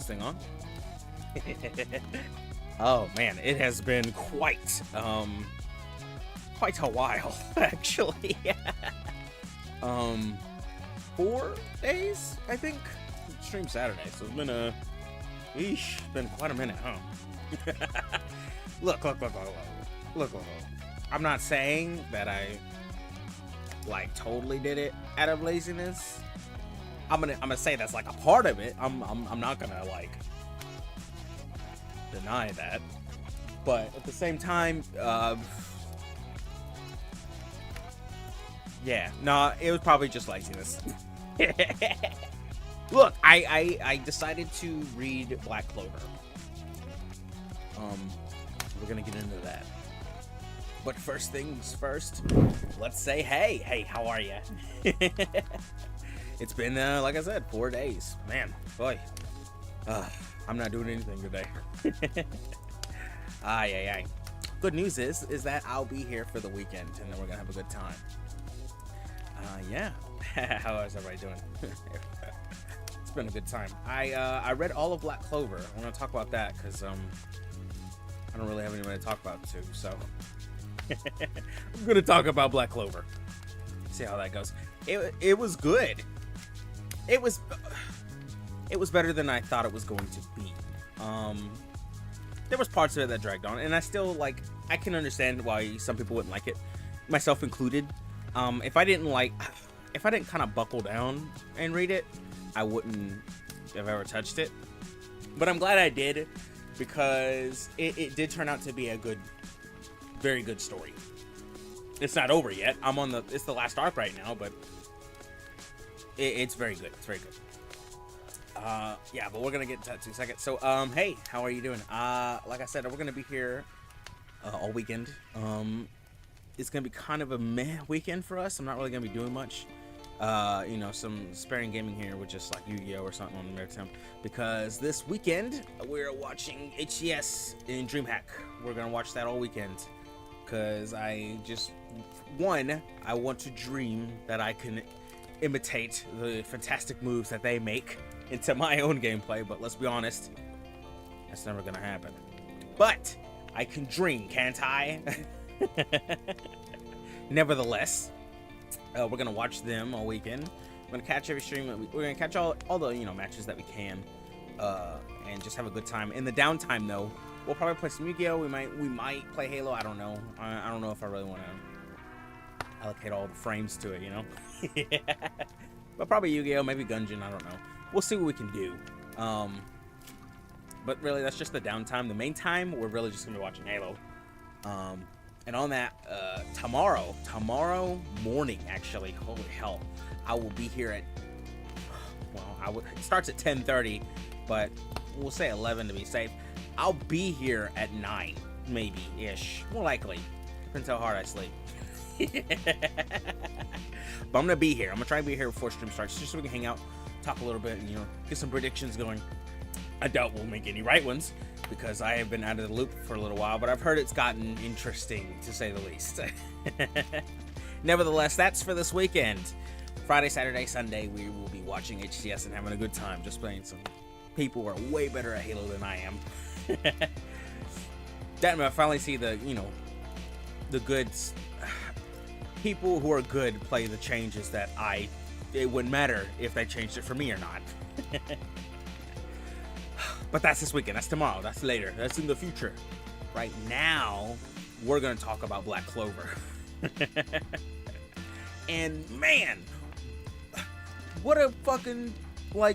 posting on. Oh man, it has been quite a while actually. 4 days I think. Stream Saturday, so it's been quite a minute, huh? Look. I'm not saying that I like totally did it out of laziness. I'm gonna say that's like a part of it. I'm not gonna like deny that, but at the same time, yeah, no, it was probably just laziness. Look, I decided to read Black Clover. We're gonna get into that. But first things first, let's say hey, how are you? It's been, like I said, 4 days. Man, boy, I'm not doing anything today. Ay. Good news is that I'll be here for the weekend, and then we're gonna have a good time. Yeah. How is everybody doing? It's been a good time. I read all of Black Clover. I want to talk about that because I don't really have anybody to talk about too. So I'm gonna talk about Black Clover. See how that goes. It was good. It was better than I thought it was going to be. There was parts of it that dragged on, and I still I can understand why some people wouldn't like it, myself included. If I didn't kind of buckle down and read it, I wouldn't have ever touched it. But I'm glad I did, because it did turn out to be a very good story. It's not over yet. It's the last arc right now, but it's very good. It's very good. Yeah, but we're gonna get into that in a second. So, hey, how are you doing? Like I said, we're gonna be here all weekend. It's gonna be kind of a meh weekend for us. I'm not really gonna be doing much. Some sparing gaming here with just like Yu-Gi-Oh or something on the Maritime, because this weekend we're watching HCS in DreamHack. We're gonna watch that all weekend because I want to dream that I can imitate the fantastic moves that they make into my own gameplay, but let's be honest, that's never gonna happen. But I can dream, can't I? Nevertheless, we're gonna watch them all weekend. We're gonna catch every stream. We're gonna catch all the matches that we can, and just have a good time. In the downtime, though, we'll probably play some Yu-Gi-Oh. We might play Halo. I don't know. I don't know if I really want to allocate all the frames to it, But probably Yu-Gi-Oh, maybe Gungeon. I don't know. We'll see what we can do. But really, that's just the downtime. The main time, we're really just gonna be watching Halo. And on that, tomorrow morning, actually, holy hell, I will be here at, it starts at 10:30, but we'll say 11 to be safe. I'll be here at 9, maybe-ish, more likely. Depends how hard I sleep. But I'm gonna be here. I'm gonna try and be here before stream starts, just so we can hang out, talk a little bit, and get some predictions going. I doubt we'll make any right ones, because I have been out of the loop for a little while, but I've heard it's gotten interesting, to say the least. Nevertheless, that's for this weekend. Friday, Saturday, Sunday, we will be watching HCS and having a good time, just playing some people who are way better at Halo than I am. Damn, I finally see the good people who are good play the changes that it wouldn't matter if they changed it for me or not. But that's this weekend. That's tomorrow. That's later. That's in the future. Right now, we're going to talk about Black Clover. And man, what a fucking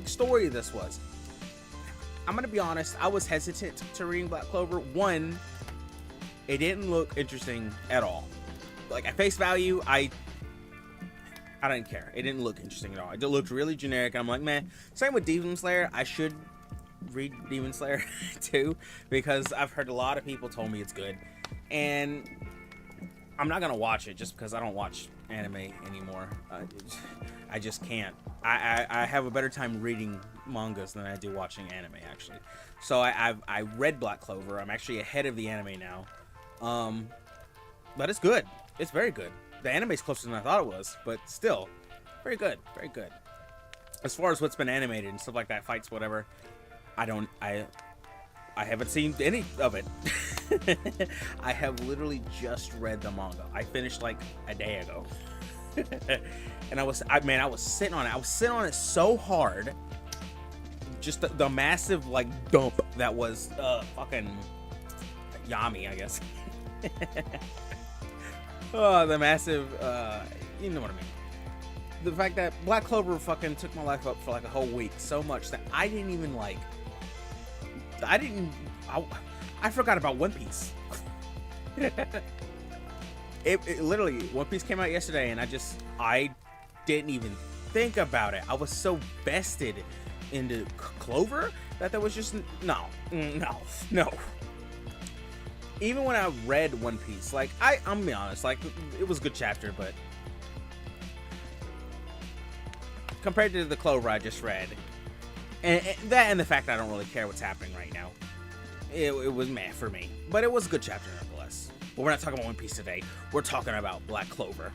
story this was. I'm going to be honest. I was hesitant to reading Black Clover. One, it didn't look interesting at all. At face value, I didn't care. It didn't look interesting at all. It looked really generic. I'm like, man. Same with Demon Slayer. I should read Demon Slayer too, because I've heard a lot of people told me it's good, and I'm not gonna watch it just because I don't watch anime anymore. I just can't. I have a better time reading mangas than I do watching anime, actually. So I read Black Clover. I'm actually ahead of the anime now, but it's good. It's very good. The anime's closer than I thought it was, but still very good. Very good. As far as what's been animated and stuff like that, fights, whatever, I don't. I haven't seen any of it. I have literally just read the manga. I finished like a day ago. And I was sitting on it. I was sitting on it so hard. Just the massive like dump that was fucking Yami, I guess. Oh, the massive you know what I mean. The fact that Black Clover fucking took my life up for like a whole week so much that I didn't even like I forgot about One Piece. It literally, One Piece came out yesterday and I didn't even think about it. I was so vested into Clover that there was just no. Even when I read One Piece, like I'm gonna be honest, like it was a good chapter, but compared to the Clover I just read, and the fact that I don't really care what's happening right now, it was meh for me. But it was a good chapter nonetheless. But we're not talking about One Piece today. We're talking about Black Clover.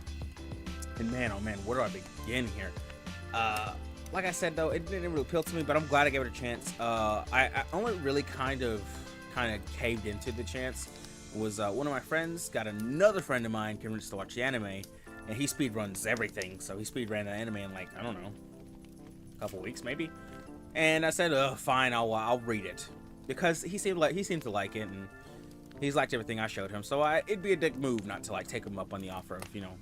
And man, oh man, where do I begin here? Like I said though, it didn't really appeal to me, but I'm glad I gave it a chance. I only really kind of caved into the chance was one of my friends got another friend of mine convinced to watch the anime, and he speedruns everything. So he speedran the anime in like, I don't know, a couple weeks maybe. And I said, fine, I'll read it, because he seemed to like it, and he's liked everything I showed him. So it'd be a dick move not to like take him up on the offer of, you know,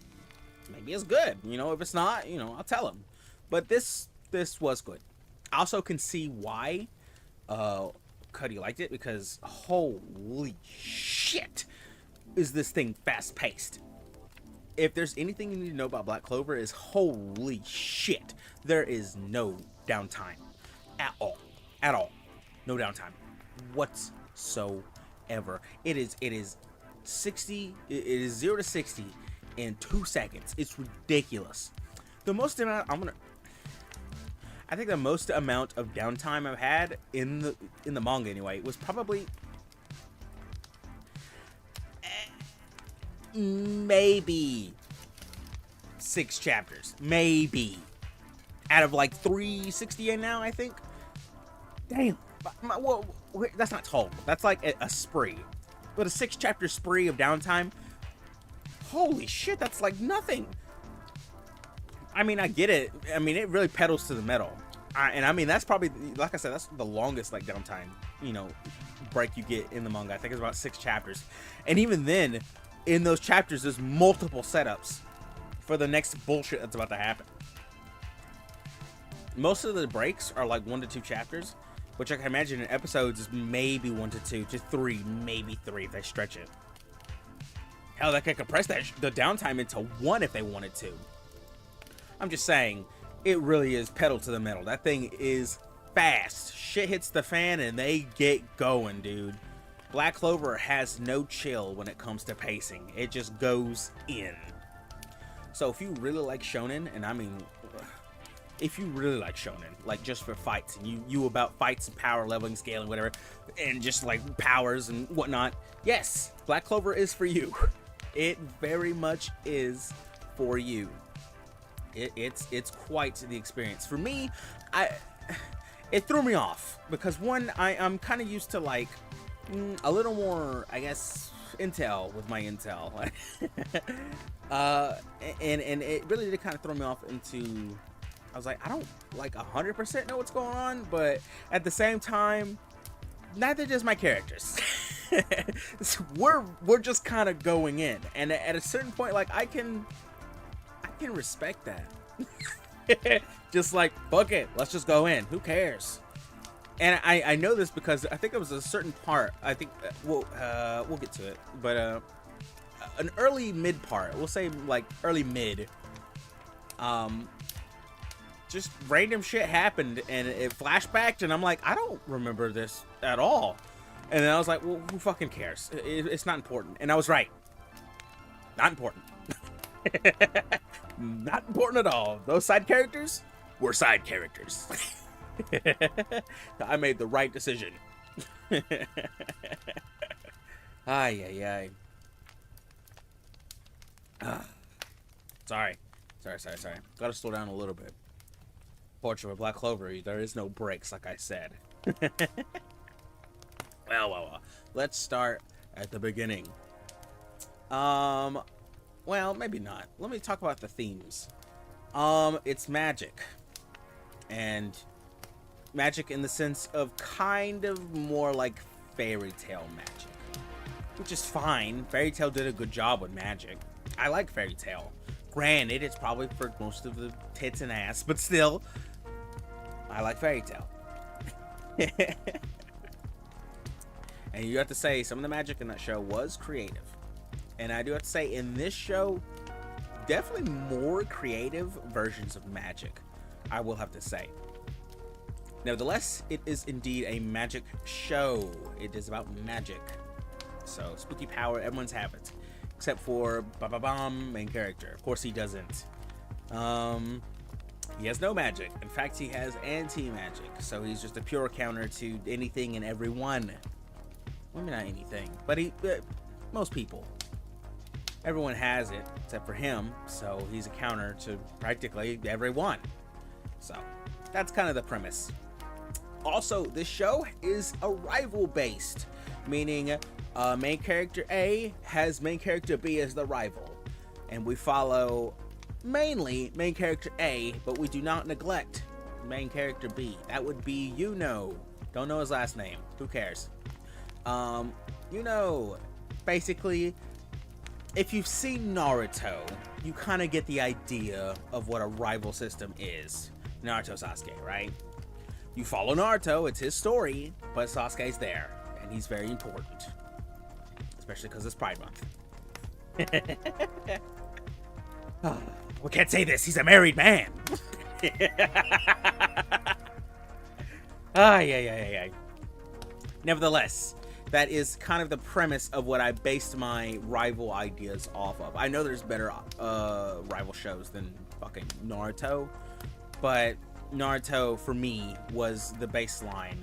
maybe it's good. You know, if it's not, you know, I'll tell him. But this was good. I also can see why Cuddy liked it, because holy shit, is this thing fast paced. If there's anything you need to know about Black Clover, is holy shit, there is no downtime at all. No downtime whatsoever. It is 0 to 60 in 2 seconds. It's ridiculous. The most amount I think the most amount of downtime I've had in the manga anyway was probably maybe 6 chapters, maybe, out of like 368 now, I think. Damn. Well, that's not total. That's like a spree. But a 6-chapter spree of downtime, holy shit, that's like nothing. I mean, I get it. I mean, it really pedals to the metal. And I mean, that's probably, like I said, that's the longest like downtime, you know, break you get in the manga. I think it's about 6 chapters. And even then, in those chapters, there's multiple setups for the next bullshit that's about to happen. Most of the breaks are like 1 to 2 chapters, which I can imagine in episodes is maybe 1 to 2, just 3, maybe 3 if they stretch it. Hell, they could compress the downtime into 1 if they wanted to. I'm just saying, it really is pedal to the metal. That thing is fast. Shit hits the fan and they get going, dude. Black Clover has no chill when it comes to pacing. It just goes in. So if you really like shonen, and I mean, if you really like shonen, like just for fights, and you about fights and power leveling, scaling, whatever, and just like powers and whatnot, yes, Black Clover is for you. It very much is for you. It's quite the experience. For me, it threw me off, because one, I'm kind of used to like a little more, I guess, intel with my intel. And it really did kind of throw me off into, I was like, I don't like 100% know what's going on, but at the same time, neither does my characters. we're just kind of going in, and at a certain point, like I can respect that. Just like, fuck it, let's just go in, who cares? And I know this because I think it was a certain part, I think we'll get to it, but an early mid part, we'll say like early mid, just random shit happened and it flashbacked, and I'm like, I don't remember this at all. And then I was like, well, who fucking cares? It's not important. And I was right. Not important. Not important at all. Those side characters were side characters. I made the right decision. Ay. Sorry. Gotta slow down a little bit. Fortunately, with Black Clover, there is no breaks, like I said. Well. Let's start at the beginning. Well, maybe not. Let me talk about the themes. It's magic. And magic in the sense of kind of more like fairy tale magic. Which is fine. Fairy Tail did a good job with magic. I like Fairy Tail. Granted, it's probably for most of the tits and ass, but still, I like Fairy Tail. And you have to say, some of the magic in that show was creative. And I do have to say, in this show, definitely more creative versions of magic, I will have to say. Nevertheless, it is indeed a magic show. It is about magic. So, spooky power, everyone's have it. Except for main character. Of course he doesn't. He has no magic. In fact, he has anti-magic. So he's just a pure counter to anything and everyone. Well, maybe not anything, but most people. Everyone has it, except for him. So he's a counter to practically everyone. So, that's kind of the premise. Also, this show is a rival-based. Meaning, main character A has main character B as the rival, and we follow mainly main character A, but we do not neglect main character B. That would be don't know his last name, who cares. Basically, if you've seen Naruto, you kind of get the idea of what a rival system is. Naruto Sasuke, right? You follow Naruto, it's his story, but Sasuke's there, and he's very important. Especially because it's Pride Month. We can't say this. He's a married man. Yeah. Nevertheless, that is kind of the premise of what I based my rival ideas off of. I know there's better rival shows than fucking Naruto, but Naruto, for me, was the baseline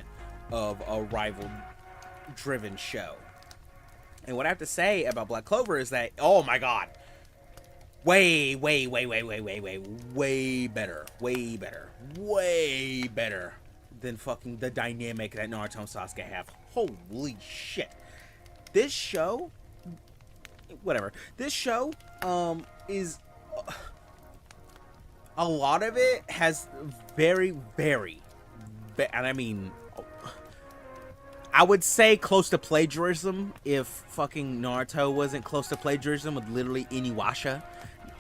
of a rival-driven show. And what I have to say about Black Clover is that, oh my god, way better than fucking the dynamic that Naruto and Sasuke have. Holy shit. This show, is, a lot of it has very, and I mean, I would say close to plagiarism if fucking Naruto wasn't close to plagiarism with literally Inuyasha.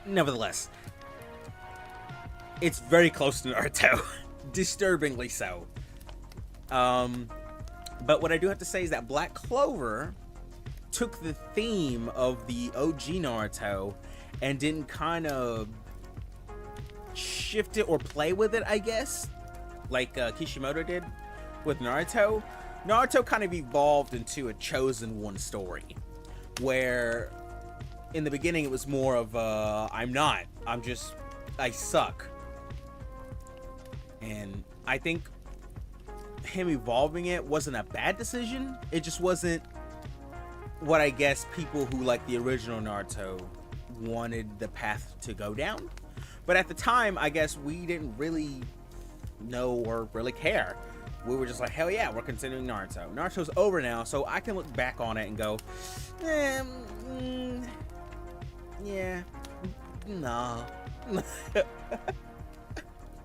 Nevertheless, it's very close to Naruto. Disturbingly so. But what I do have to say is that Black Clover took the theme of the OG Naruto and didn't kind of shift it or play with it, I guess, like Kishimoto did with Naruto. Naruto kind of evolved into a chosen one story, where in the beginning it was more of I suck. And I think him evolving it wasn't a bad decision. It just wasn't what I guess people who like the original Naruto wanted the path to go down. But at the time, I guess we didn't really know or really care. We were just like, hell yeah, we're continuing Naruto. Naruto's over now, so I can look back on it and go, yeah, nah.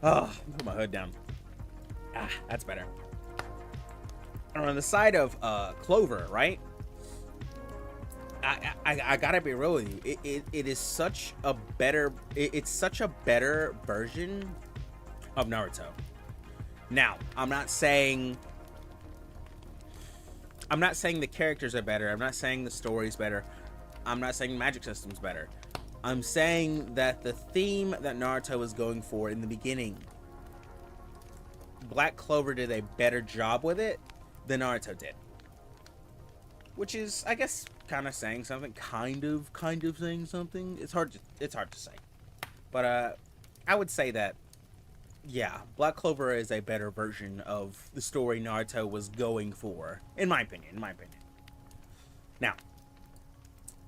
Oh, put my hood down. That's better. And on the side of Clover, right? I gotta be real with you. It is such a better. It's such a better version of Naruto. Now, I'm not saying the characters are better. I'm not saying the story's better. I'm not saying the magic system's better. I'm saying that the theme that Naruto was going for in the beginning, Black Clover did a better job with it than Naruto did. Which is, I guess, kind of saying something. Kind of saying something. It's hard to say. But I would say that, yeah, Black Clover is a better version of the story Naruto was going for, in my opinion. Now,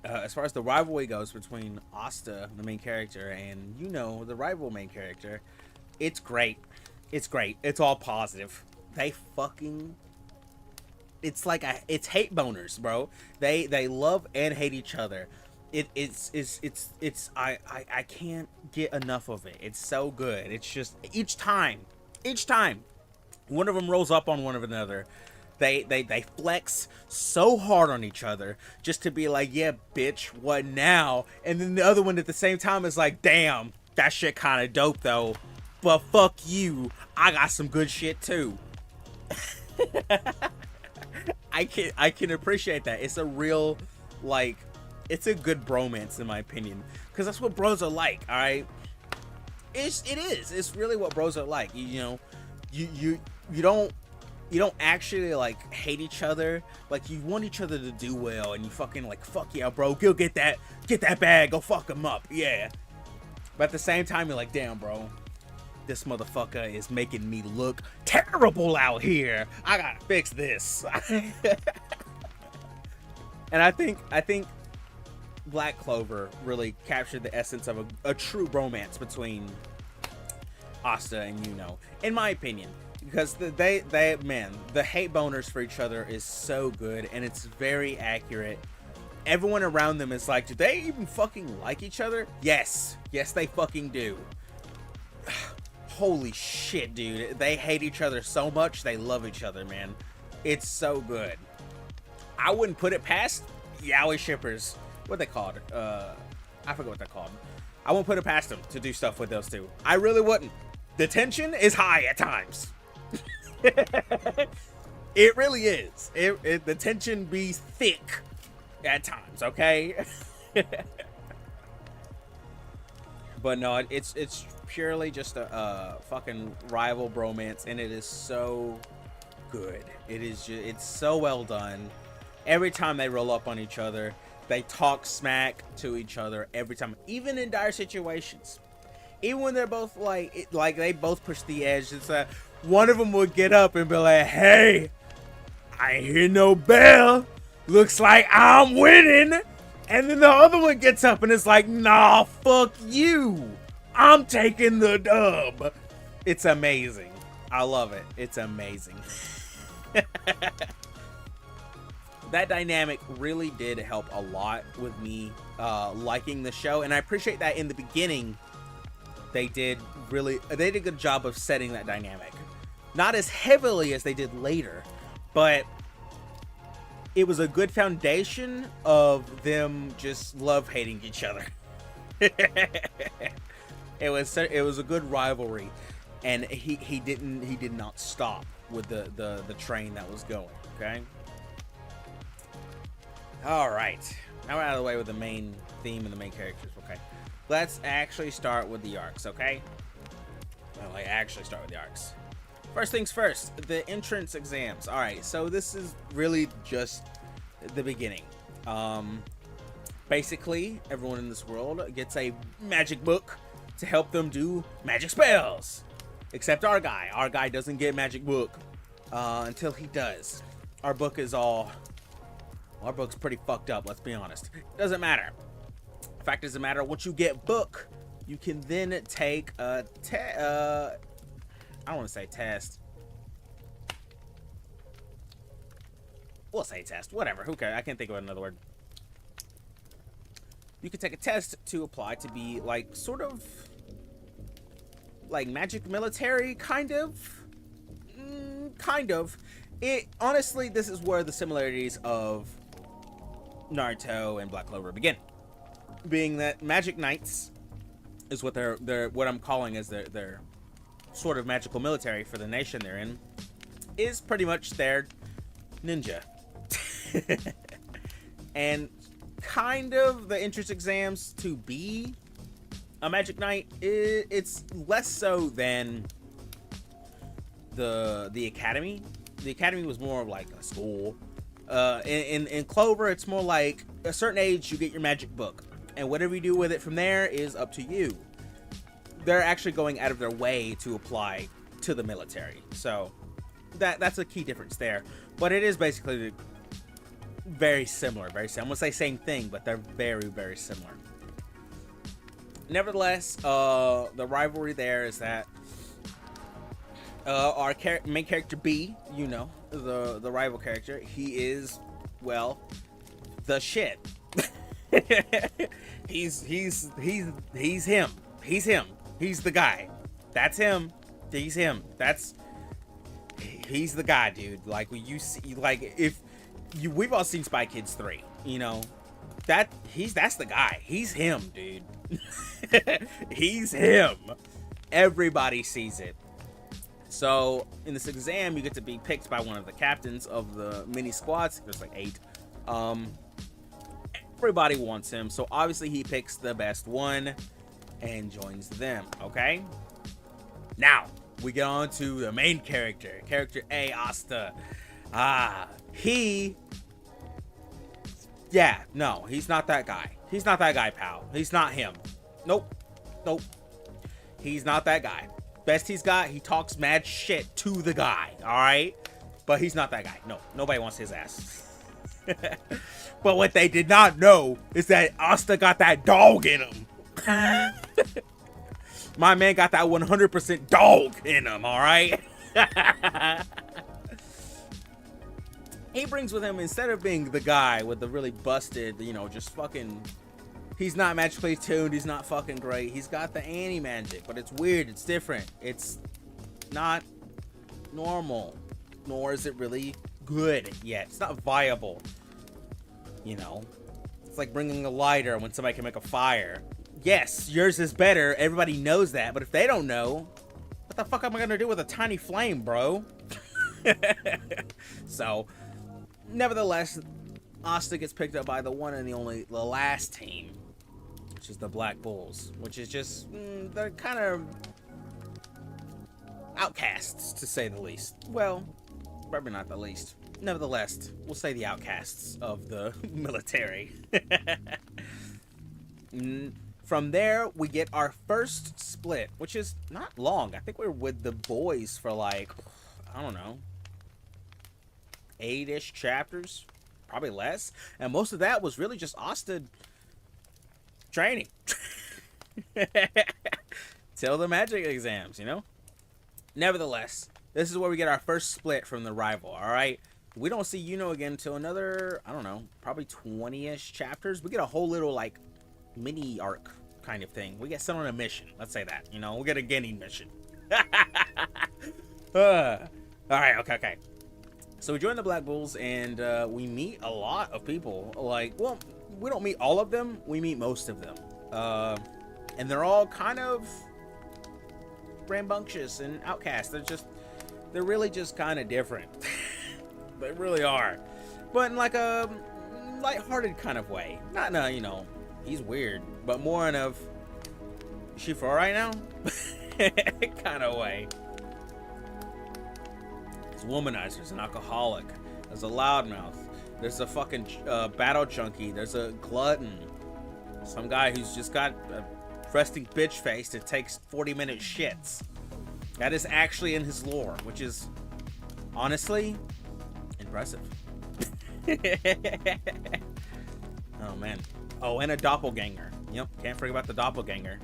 as far as the rivalry goes between Asta, the main character, and the rival main character, it's great. It's all positive. they fucking, it's like it's hate boners, bro. They love and hate each other. I can't get enough of it. It's so good. It's just each time one of them rolls up on one of another, they flex so hard on each other just to be like, yeah, bitch, what now? And then the other one at the same time is like, damn, that shit kind of dope though, but fuck you, I got some good shit too. I can appreciate that. It's a real, like, it's a good bromance in my opinion, because that's what bros are like. All right, it's really what bros are like. You know, you don't actually like hate each other. Like, you want each other to do well, and you fucking like, fuck yeah, bro, go get that bag, go fuck him up, yeah. But at the same time, you're like, damn, bro, this motherfucker is making me look terrible out here. I gotta fix this. And I think Black Clover really captured the essence of a true bromance between Asta and Yuno, in my opinion, because the hate boners for each other is so good, and it's very accurate. Everyone around them is like, do they even fucking like each other? Yes, they fucking do. Holy shit, dude, they hate each other so much, they love each other, man. It's so good. I wouldn't put it past yaoi shippers. What they called? I forget what they're called. I won't put it past them to do stuff with those two. I really wouldn't. The tension is high at times. It really is. The tension be thick at times, okay? But no, it's purely just a fucking rival bromance, and it is so good. It's so well done. Every time they roll up on each other, they talk smack to each other every time, even in dire situations. Even when they're both like they both push the edge. It's like one of them would get up and be like, "Hey, I ain't hear no bell. Looks like I'm winning." And then the other one gets up and it's like, "Nah, fuck you. I'm taking the dub." It's amazing. I love it. It's amazing. That dynamic really did help a lot with me liking the show, and I appreciate that in the beginning they did a good job of setting that dynamic. Not as heavily as they did later, but it was a good foundation of them just love hating each other. It was a good rivalry, and he did not stop with the train that was going. Okay. All right, now we're out of the way with the main theme and the main characters. Okay, let's actually start with the arcs. Okay, First things first, the entrance exams. All right, so this is really just the beginning. Basically, everyone in this world gets a magic book to help them do magic spells, except our guy. Our guy doesn't get magic book until he does. Our book's pretty fucked up, let's be honest. Doesn't matter. Fact doesn't matter. Once you get book, you can then take a I don't want to say test. We'll say test. Whatever. Who cares? I can't think of another word. You can take a test to apply to be like sort of like magic military, kind of. It honestly, this is where the similarities of Naruto and Black Clover begin, being that magic knights is what they're what I'm calling as their sort of magical military for the nation they're in, is pretty much their ninja. And kind of the entrance exams to be a magic knight, it's less so than the academy. The academy was more of like a school. In Clover, it's more like a certain age you get your magic book, and whatever you do with it from there is up to you. They're actually going out of their way to apply to the military, so that's a key difference there. But it is basically very similar. I'm gonna say same thing, but they're very, very similar. Nevertheless, the rivalry there is that Our main character B, you know, the rival character, he is, well, the shit. he's him. He's him. He's the guy. That's him. He's him. He's the guy, dude. Like, when you see, like, we've all seen Spy Kids 3, you know, that's the guy. He's him, dude. He's him. Everybody sees it. So in this exam, you get to be picked by one of the captains of the mini squads. There's like 8. Everybody wants him, so obviously he picks the best one and joins them. Okay. Now we get on to the main character, character A, Asta. No, he's not that guy. He's not that guy, pal. He's not him. Nope. He's not that guy. Best he's got, he talks mad shit to the guy, alright? But he's not that guy. No, nobody wants his ass. But what they did not know is that Asta got that dog in him. My man got that 100% dog in him, alright? He brings with him, instead of being the guy with the really busted, you know, just fucking... He's not magically tuned. He's not fucking great. He's got the anti-magic, but it's weird. It's different. It's not normal, nor is it really good yet. It's not viable. You know, it's like bringing a lighter when somebody can make a fire. Yes, yours is better. Everybody knows that, but if they don't know, what the fuck am I gonna do with a tiny flame, bro? So, nevertheless, Asta gets picked up by the one and the last team, which is the Black Bulls, which is just, they're kind of outcasts, to say the least. Well, probably not the least. Nevertheless, we'll say the outcasts of the military. From there, we get our first split, which is not long. I think we're with the boys for like, I don't know, 8-ish chapters. Probably less, and most of that was really just Asta training till the magic exams, you know. Nevertheless, this is where we get our first split from the rival. All right, we don't see Yuno again until another, I don't know, probably 20-ish chapters. We get a whole little like mini arc kind of thing. We get sent on a mission. Let's say that, you know, we get a Guinea mission. All right, okay. So we join the Black Bulls, and we meet a lot of people. Like, well, we don't meet all of them. We meet most of them. And they're all kind of rambunctious and outcasts. They're really just kind of different. They really are. But in like a lighthearted kind of way. Not in a, you know, he's weird, but more in a, is she for right now? kind of way. Womanizer, there's an alcoholic, there's a loudmouth, there's a fucking battle junkie, there's a glutton, some guy who's just got a resting bitch face that takes 40-minute shits. That is actually in his lore, which is honestly impressive. Oh man. Oh, and a doppelganger. Yep, can't forget about the doppelganger.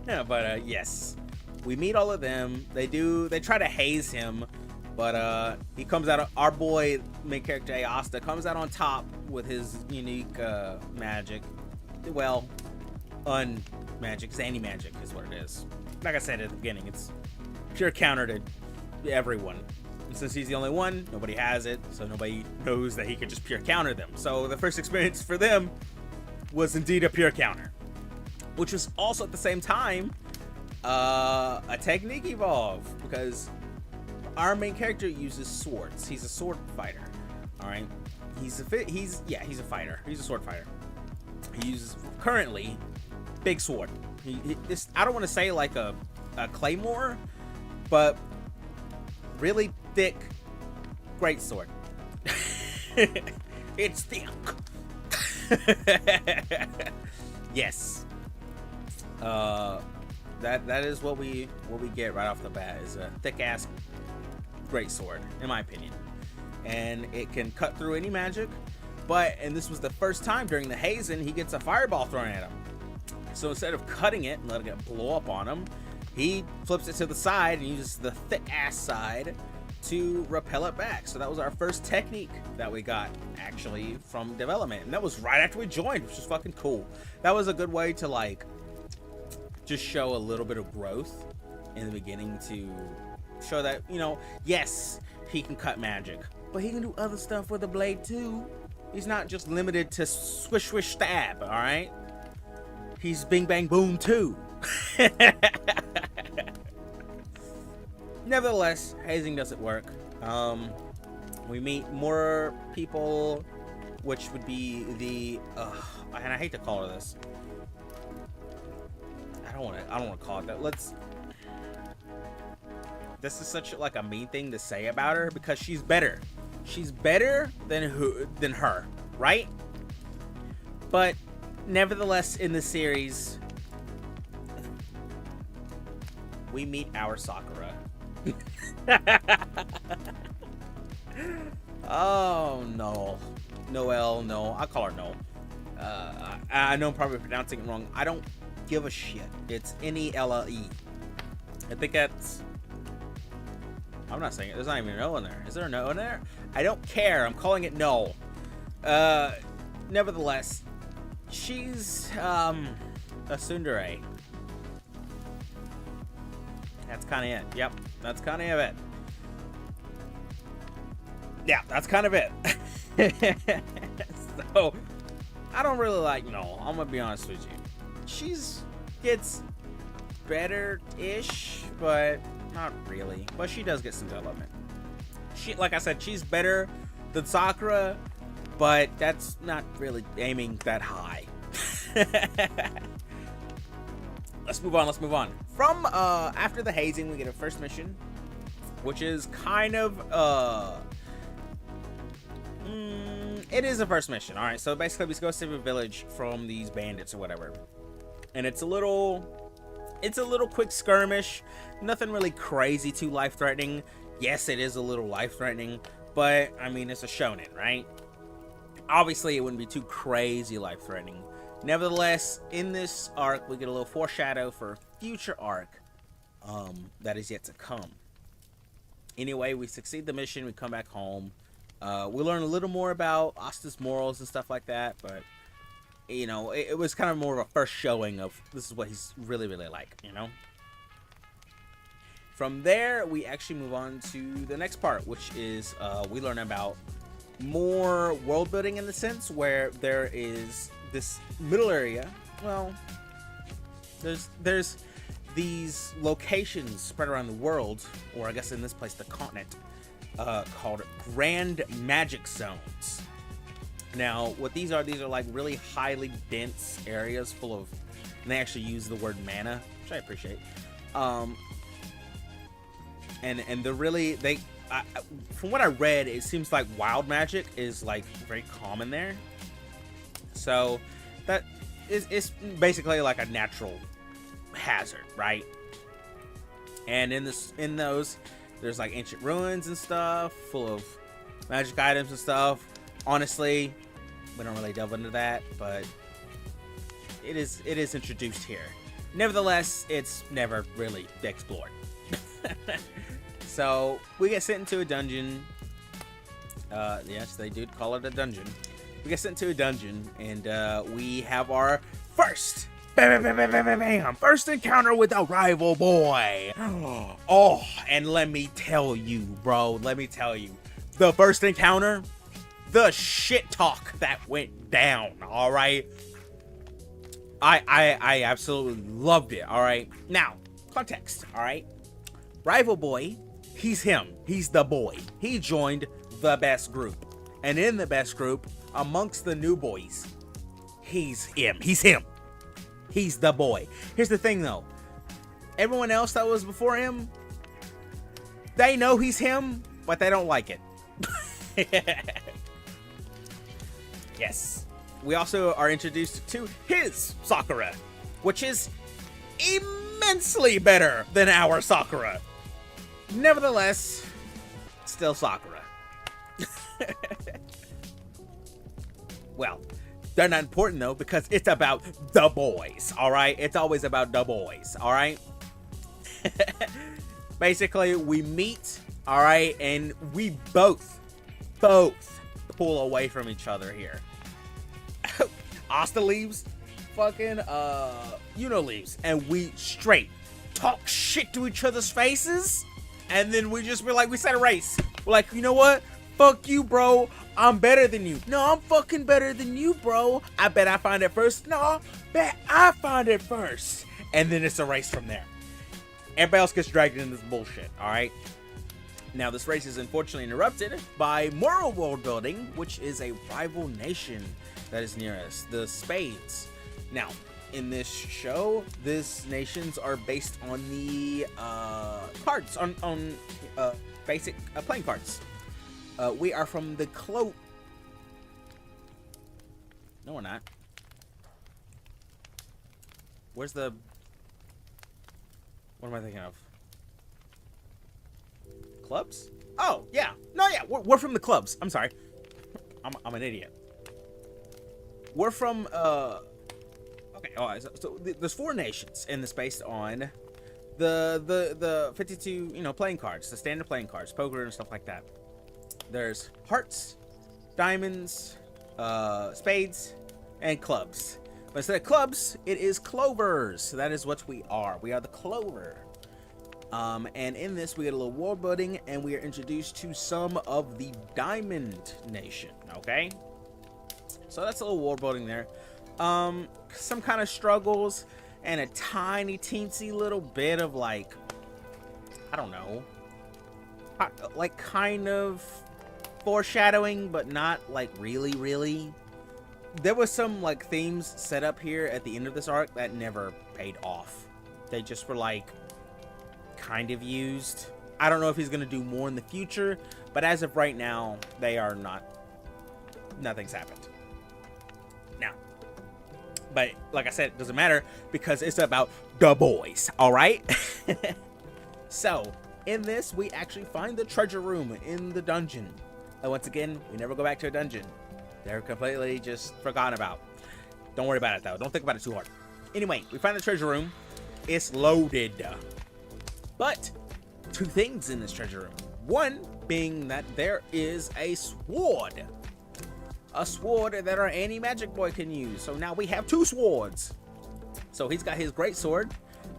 Yeah, but yes. We meet all of them. They try to haze him, but he comes out, our boy, main character Asta, comes out on top with his unique magic. Well, unmagic, it's anti-magic is what it is. Like I said at the beginning, it's pure counter to everyone. And since he's the only one, nobody has it, so nobody knows that he could just pure counter them. So the first experience for them was indeed a pure counter, which was also at the same time a technique evolve, because our main character uses swords. He's a sword fighter. All right, he's a fighter. He's a sword fighter. He uses currently big sword. This, I don't want to say like a claymore, but really thick great sword. It's thick. Yes. That is what we get right off the bat, is a thick ass great sword, in my opinion, and it can cut through any magic. And this was the first time during the hazing he gets a fireball thrown at him. So instead of cutting it and letting it blow up on him, he flips it to the side and uses the thick ass side to repel it back. So that was our first technique that we got actually from development, and that was right after we joined, which was fucking cool. That was a good way to like just show a little bit of growth in the beginning, to show that, you know, yes, he can cut magic, but he can do other stuff with the blade too. He's not just limited to swish swish stab, all right? He's bing bang boom too. Nevertheless, hazing doesn't work. We meet more people, which would be the and I hate to call her this. I don't want to call it that. This is such like a mean thing to say about her, because she's better. She's better than her, right? But nevertheless, in the series, we meet our Sakura. Oh no, Noelle, no, I call her No. I know I'm probably pronouncing it wrong. I don't give a shit. It's Nelle. I think that's. I'm not saying it. There's not even a no in there. Is there a no in there? I don't care. I'm calling it No. Nevertheless, she's a tsundere. That's kind of it. Yep, that's kind of it. Yeah, that's kind of it. So, I don't really like No. I'm gonna be honest with you. Gets better-ish, but not really. But she does get some development. Like I said, she's better than Sakura, but that's not really aiming that high. Let's move on. From after the hazing, we get a first mission, which is kind of it is a first mission. All right, so basically we go save a village from these bandits or whatever, and it's a little quick skirmish. Nothing really crazy too life-threatening. Yes, it is a little life-threatening, but I mean, it's a shonen, right? Obviously, it wouldn't be too crazy life-threatening. Nevertheless, in this arc, we get a little foreshadow for a future arc that is yet to come. Anyway, we succeed the mission. We come back home. We learn a little more about Asta's morals and stuff like that, but you know, it was kind of more of a first showing of this is what he's really, really like, you know? From there, we actually move on to the next part, which is we learn about more world building in the sense where there is this middle area. Well, there's these locations spread around the world, or I guess in this place, the continent, called Grand Magic Zones. Now, what these are like really highly dense areas full of, and they actually use the word mana, which I appreciate. And they're really, from what I read, it seems like wild magic is like very common there. So that is basically like a natural hazard, right? And in those, there's like ancient ruins and stuff full of magic items and stuff. Honestly, we don't really delve into that, but it is introduced here. Nevertheless, it's never really explored. So we get sent into a dungeon. Yes, they did call it a dungeon. We get sent to a dungeon, and we have our first first encounter with a rival boy. Oh, and let me tell you, bro, the first encounter, the shit talk that went down, all right? I absolutely loved it, all right? Now, context, all right? Rival boy, he's him. He's the boy. He joined the best group. And in the best group, amongst the new boys, he's him. He's the boy. Here's the thing, though. Everyone else that was before him, they know he's him, but they don't like it. Yes. We also are introduced to his Sakura, which is immensely better than our Sakura. Nevertheless, still Sakura. Well, they're not important though, because it's about the boys, all right? It's always about the boys, all right? Basically, we meet, all right, and we both pull away from each other here. Asta leaves, fucking leaves, and we straight talk shit to each other's faces, and then we just be like, we set a race. We're like, you know what? Fuck you, bro. I'm better than you. No, I'm fucking better than you, bro. I bet I find it first. No, bet I find it first. And then it's a race from there. Everybody else gets dragged into this bullshit, alright? Now, this race is unfortunately interrupted by moral world building, which is a rival nation that is near us, the Spades. Now, in this show, these nations are based on the cards, on basic playing cards. We are from the No, we're not. Where's the... What am I thinking of? Clubs? Oh, yeah. No, yeah, we're from the clubs. I'm sorry. I'm an idiot. We're from, Okay, all right, so there's 4 nations, and it's based on the 52, playing cards, the standard playing cards, poker and stuff like that. There's hearts, diamonds, spades, and clubs. But instead of clubs, it is clovers. So that is what we are. We are the clover. And in this, we get a little world building, and we are introduced to some of the Diamond Nation. Okay, so that's a little world building there. Some kind of struggles, and a tiny teensy little bit of like, I don't know, like kind of foreshadowing, but not like really. There was some like themes set up here at the end of this arc that never paid off. They just were like kind of used. I don't know if he's gonna do more in the future, but as of right now, they are not. Nothing's happened. Now, but like I said, it doesn't matter because it's about the boys. All right. So in this, we actually find the treasure room in the dungeon. And once again, we never go back to a dungeon. They're completely just forgotten about. Don't worry about it, though. Don't think about it too hard. Anyway, we find the treasure room. It's loaded. But 2 things in this treasure room. One being that there is a sword. A sword that our anti-magic boy can use. So now we have 2 swords. So he's got his great sword.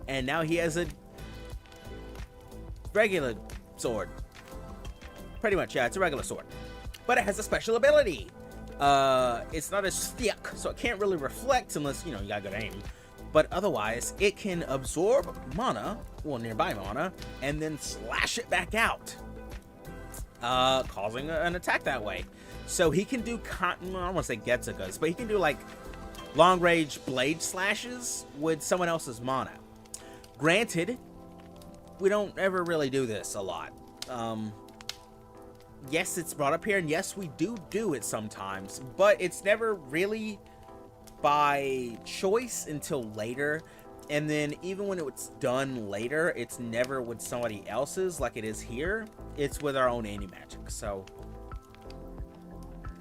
And now he has a regular sword. Pretty much, yeah, it's a regular sword. But it has a special ability. It's not as thick, so it can't really reflect unless, you got good aim. But otherwise, it can absorb mana, well, nearby mana, and then slash it back out, causing an attack that way. So he can do, I don't want to say Getsugas, but he can do, like, long-range blade slashes with someone else's mana. Granted, we don't ever really do this a lot. Yes, it's brought up here, and yes, we do it sometimes, but it's never really by choice until later. And then even when it's done later, it's never with somebody else's like it is here. It's with our own anti-magic. So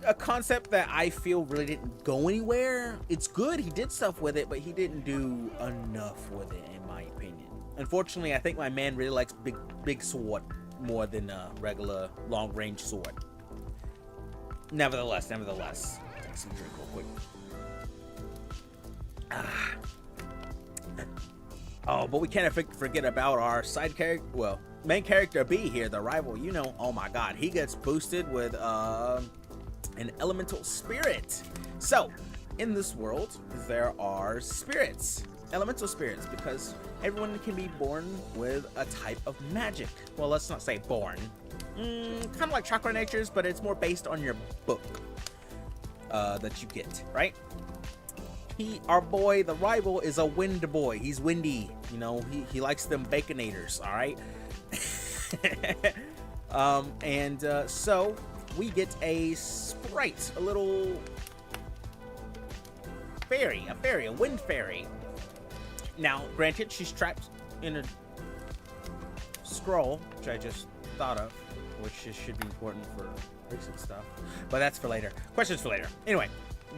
a concept that I feel really didn't go anywhere. It's good, he did stuff with it, but he didn't do enough with it, in my opinion. Unfortunately, I think my man really likes big sword more than a regular long-range sword. Nevertheless, take some drink real quick. Oh, but we can't forget about our side character, well, main character B here, the rival. Oh my god, he gets boosted with an elemental spirit. So in this world, there are spirits, elemental spirits, because everyone can be born with a type of magic. Well, let's not say born. Kind of like chakra natures, but it's more based on your book that you get, right? Our boy, the rival, is a wind boy. He's windy. He likes them baconators, all right? So we get a sprite, a little fairy, a wind fairy. Now, granted, she's trapped in a scroll, which I just thought of, which should be important for recent stuff, but that's for later. Questions for later. Anyway,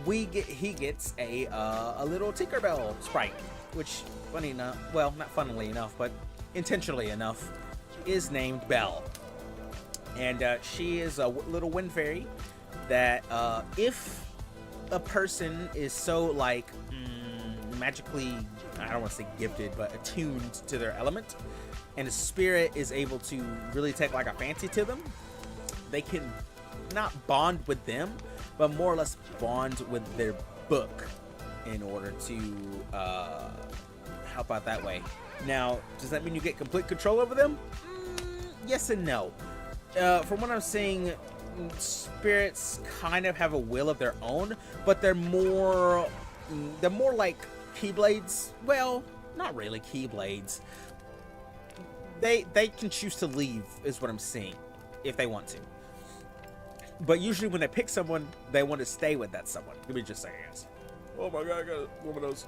he gets a little Tinkerbell sprite, which, funny enough, well, not funnily enough, but intentionally enough, is named Belle. And she is a little wind fairy that if a person is so like magically, I don't want to say gifted, but attuned to their element, and a spirit is able to really take like a fancy to them, they can not bond with them, but more or less bond with their book in order to help out that way. Now, does that mean you get complete control over them? Yes and no. From what I'm seeing, spirits kind of have a will of their own, but they're more like keyblades. Well, not really keyblades. They can choose to leave, is what I'm seeing, if they want to. But usually when they pick someone, they want to stay with that someone. Give me just a second, guys. Oh my god, I got one of those.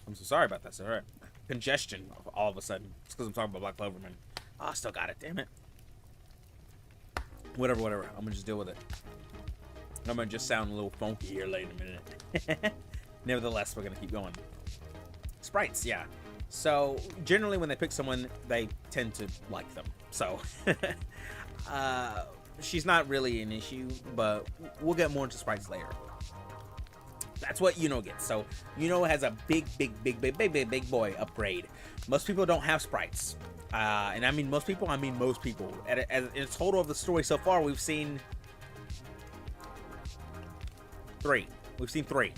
I'm so sorry about that, sir. Congestion all of a sudden. It's because I'm talking about Black Clover, man. Oh, I still got it, damn it. Whatever. I'm gonna just deal with it. I'm gonna just sound a little funky here late in a minute. Nevertheless, we're gonna keep going. Sprites, yeah. So, generally when they pick someone, they tend to like them. So, she's not really an issue, but we'll get more into sprites later. That's what Yuno gets. So Yuno has a big boy upgrade. Most people don't have sprites. And I mean most people, I mean most people. In a total of the story so far, we've seen 3. We've seen 3.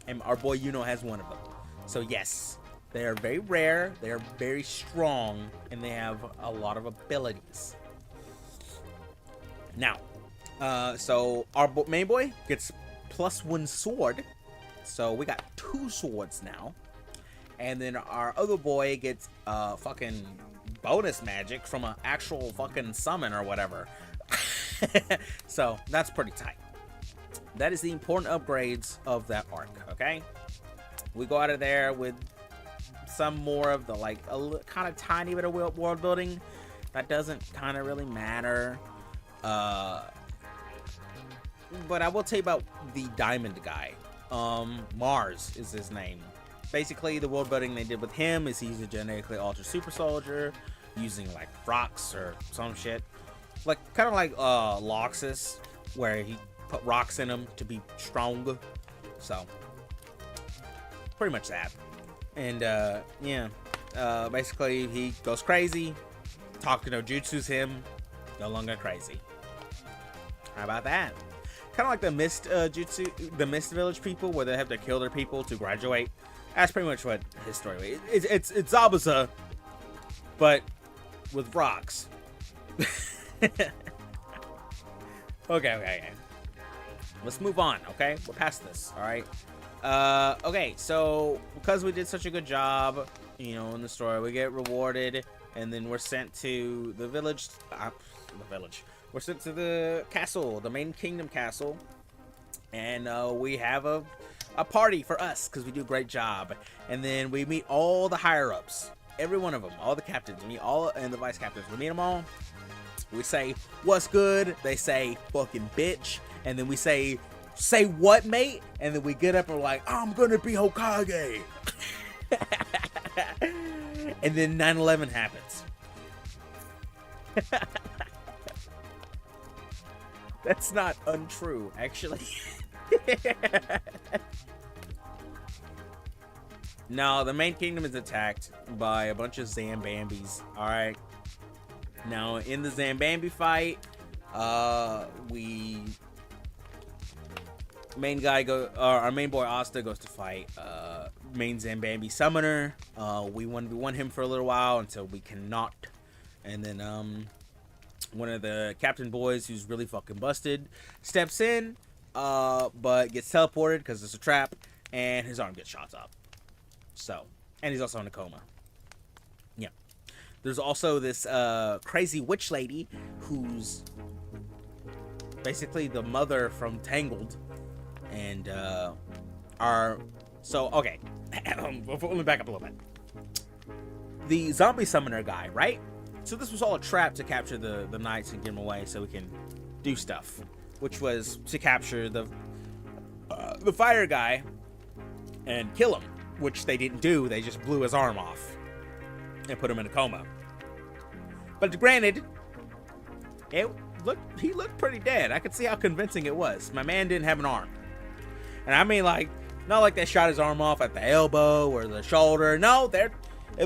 And our boy Yuno has 1 of them. So yes, they are very rare, they are very strong, and they have a lot of abilities. Now, so our main boy gets +1 sword, so we got 2 swords now, and then our other boy gets fucking bonus magic from an actual fucking summon or whatever. So that's pretty tight. That is the important upgrades of that arc. Okay, we go out of there with some more of the like a kind of tiny bit of world building that doesn't kind of really matter. But I will tell you about the diamond guy. Mars is his name. Basically, the world building they did with him is he's a genetically altered super soldier using like rocks or some shit. Like, kind of like Loxus, where he put rocks in him to be strong. So, pretty much that. And, yeah. Basically, he goes crazy. Taku no Jutsu's him. No longer crazy. How about that? Kind of like the Mist Jutsu, the Mist Village people, where they have to kill their people to graduate. That's pretty much what his story is. It's Zabuza, but with rocks. Okay. Let's move on, okay? We're past this, alright? Okay, so because we did such a good job, you know, in the story, we get rewarded, and then we're sent to the village. We're sent to the castle, the main kingdom castle, and we have a party for us because we do a great job. And then we meet all the higher ups, every one of them, all the captains. We meet all, and the vice captains. We meet them all. We say, "What's good?" They say, "Fucking bitch." And then we say what, mate? And then we get up and we're like, "I'm gonna be Hokage." And then 9/11 happens. That's not untrue, actually. No, the main kingdom is attacked by a bunch of Zambambis. Alright. Now, in the Zambambi fight, our main boy Asta goes to fight main Zambambi summoner. We won him for a little while until we cannot. And then one of the captain boys, who's really fucking busted, steps in, but gets teleported because it's a trap, and his arm gets shot up. So, and he's also in a coma. Yeah. There's also this crazy witch lady who's basically the mother from Tangled, and okay. Let me back up a little bit. The zombie summoner guy, right? So this was all a trap to capture the knights and get them away so we can do stuff. which was to capture the fire guy and kill him, which they didn't do. They just blew his arm off and put him in a coma. But granted, he looked pretty dead. I could see how convincing it was. My man didn't have an arm. And I mean, like, not like they shot his arm off at the elbow or the shoulder. No, it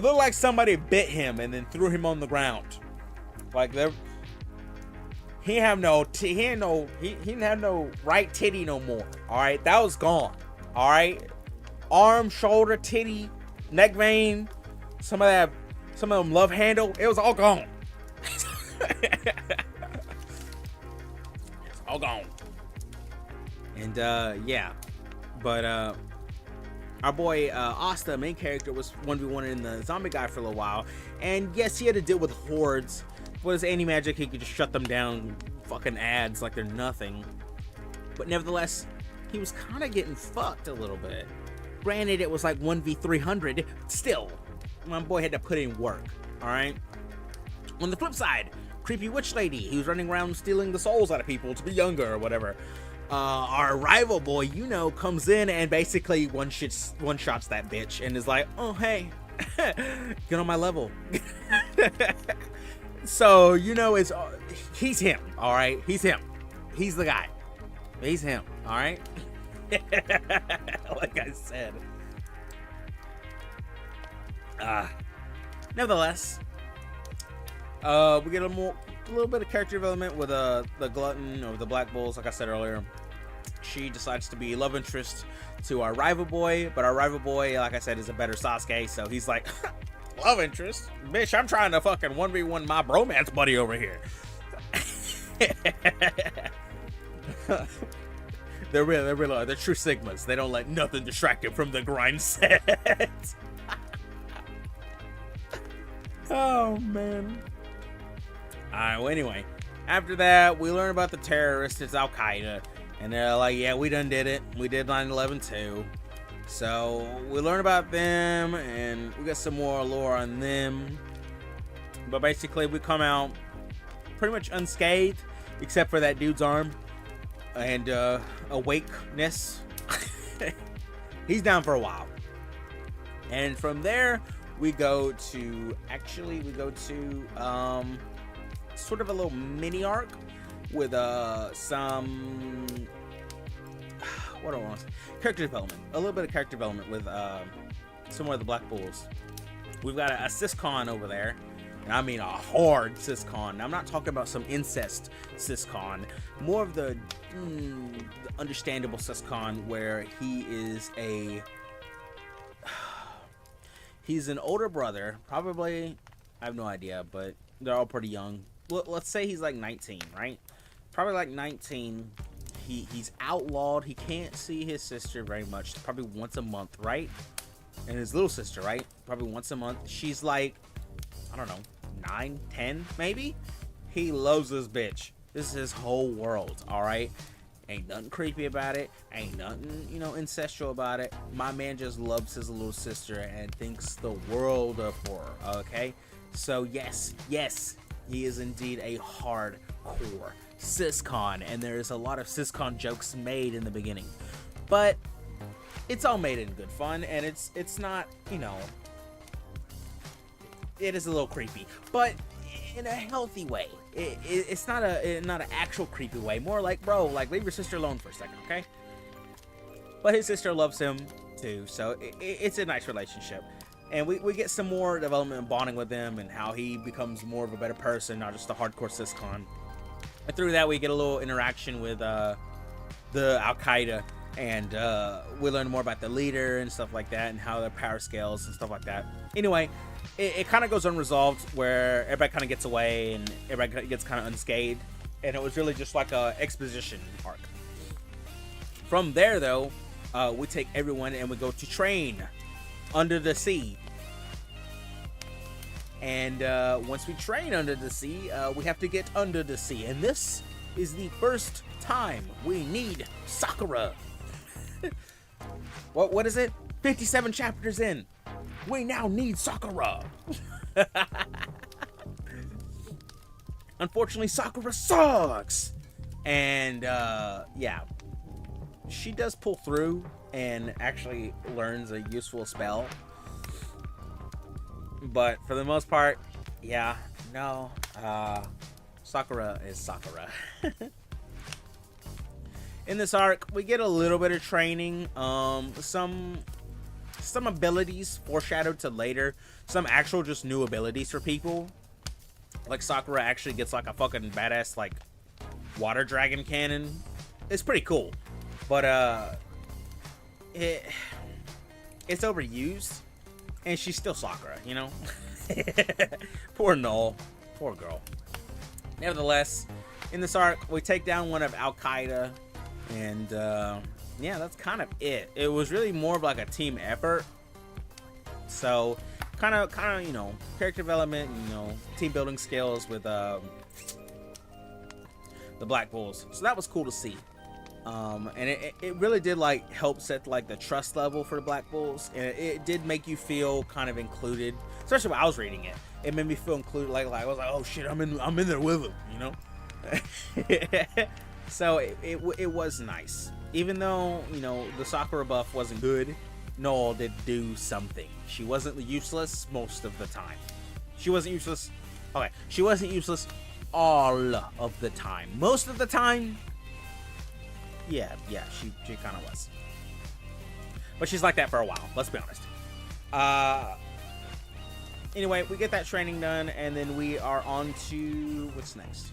looked like somebody bit him and then threw him on the ground. Like, he didn't have no right titty no more. All right, that was gone. All right, arm, shoulder, titty, neck vein, some of them love handle. It was all gone. It's all gone. And yeah, but our boy Asta, main character, was 1v1 in the zombie guy for a little while, and yes, he had to deal with hordes. With his anti-magic, he could just shut them down, fucking ads like they're nothing. But nevertheless, he was kind of getting fucked a little bit. Granted, it was like 1v300. Still, my boy had to put in work. All right. On the flip side, creepy witch lady. He was running around stealing the souls out of people to be younger or whatever. Our rival boy, comes in and basically one shots that bitch and is like, oh hey, get on my level. So he's him. All right, he's him. He's the guy. He's him. All right. Like I said. Nevertheless, we get a little bit of character development with the glutton or the Black Bulls. Like I said earlier, she decides to be love interest to our rival boy, but our rival boy, like I said, is a better Sasuke. So he's like, love interest, bitch. I'm trying to fucking 1v1 my bromance buddy over here. They're true Sigmas. They don't let nothing distract them from the grind set. Oh man. Alright, well anyway, after that we learn about the terrorists. It's Al Qaeda, and they're like, yeah, we done did it. We did 9/11 too. So we learn about them, and we got some more lore on them. But basically, we come out pretty much unscathed, except for that dude's arm and awakeness. He's down for a while, and from there we go to sort of a little mini arc with some what do I want to say? Character development. A little bit of character development with some of the Black Bulls. We've got a syscon over there, and I mean a hard syscon. Now, I'm not talking about some incest syscon. More of the understandable syscon where he's an older brother, probably, I have no idea, but they're all pretty young. Let's say he's like 19, right? Probably like 19. He's outlawed. He can't see his sister very much. Probably once a month, right? And his little sister, right? Probably once a month. She's like, I don't know, 9, 10, maybe? He loves this bitch. This is his whole world, all right? Ain't nothing creepy about it. Ain't nothing, incestual about it. My man just loves his little sister and thinks the world of her, okay? So, yes, he is indeed a hardcore syscon, and there's a lot of syscon jokes made in the beginning, but it's all made in good fun, and it's not, it is a little creepy, but in a healthy way. It's not an actual creepy way, more like, bro, like, leave your sister alone for a second, okay? But his sister loves him too, so it's a nice relationship. And we get some more development and bonding with him, and how he becomes more of a better person, not just a hardcore syscon. And through that, we get a little interaction with the Al Qaeda, and we learn more about the leader and stuff like that, and how their power scales and stuff like that. Anyway, it kind of goes unresolved, where everybody kind of gets away and everybody gets kind of unscathed, and it was really just like a exposition arc. From there, though, we take everyone and we go to train under the sea. And once we train under the sea, we have to get under the sea. And this is the first time we need Sakura. What is it? 57 chapters in. We now need Sakura. Unfortunately, Sakura sucks. And yeah, she does pull through and actually learns a useful spell. But for the most part, yeah, no, Sakura is Sakura. In this arc, we get a little bit of training, some abilities foreshadowed to later, some actual just new abilities for people. Like Sakura actually gets like a fucking badass like water dragon cannon. It's pretty cool, but it's overused, and she's still Sakura, you know. Poor Null, poor girl. Nevertheless, in this arc, we take down one of Al Qaeda, and yeah, that's kind of it. It was really more of like a team effort. So, kind of, you know, character development, you know, team building skills with the Black Bulls. So that was cool to see. And it really did like help set like the trust level for the Black Bulls, and it did make you feel kind of included, especially when I was reading it. It made me feel included, like I was like, oh shit, I'm in there with them, you know. So it was nice, even though, you know, the Sakura buff wasn't good. Noel did do something. She wasn't useless most of the time. She wasn't useless. Okay, she wasn't useless all of the time. Most of the time, yeah, she kind of was. But she's like that for a while, let's be honest. Anyway, we get that training done, and then we are on to what's next.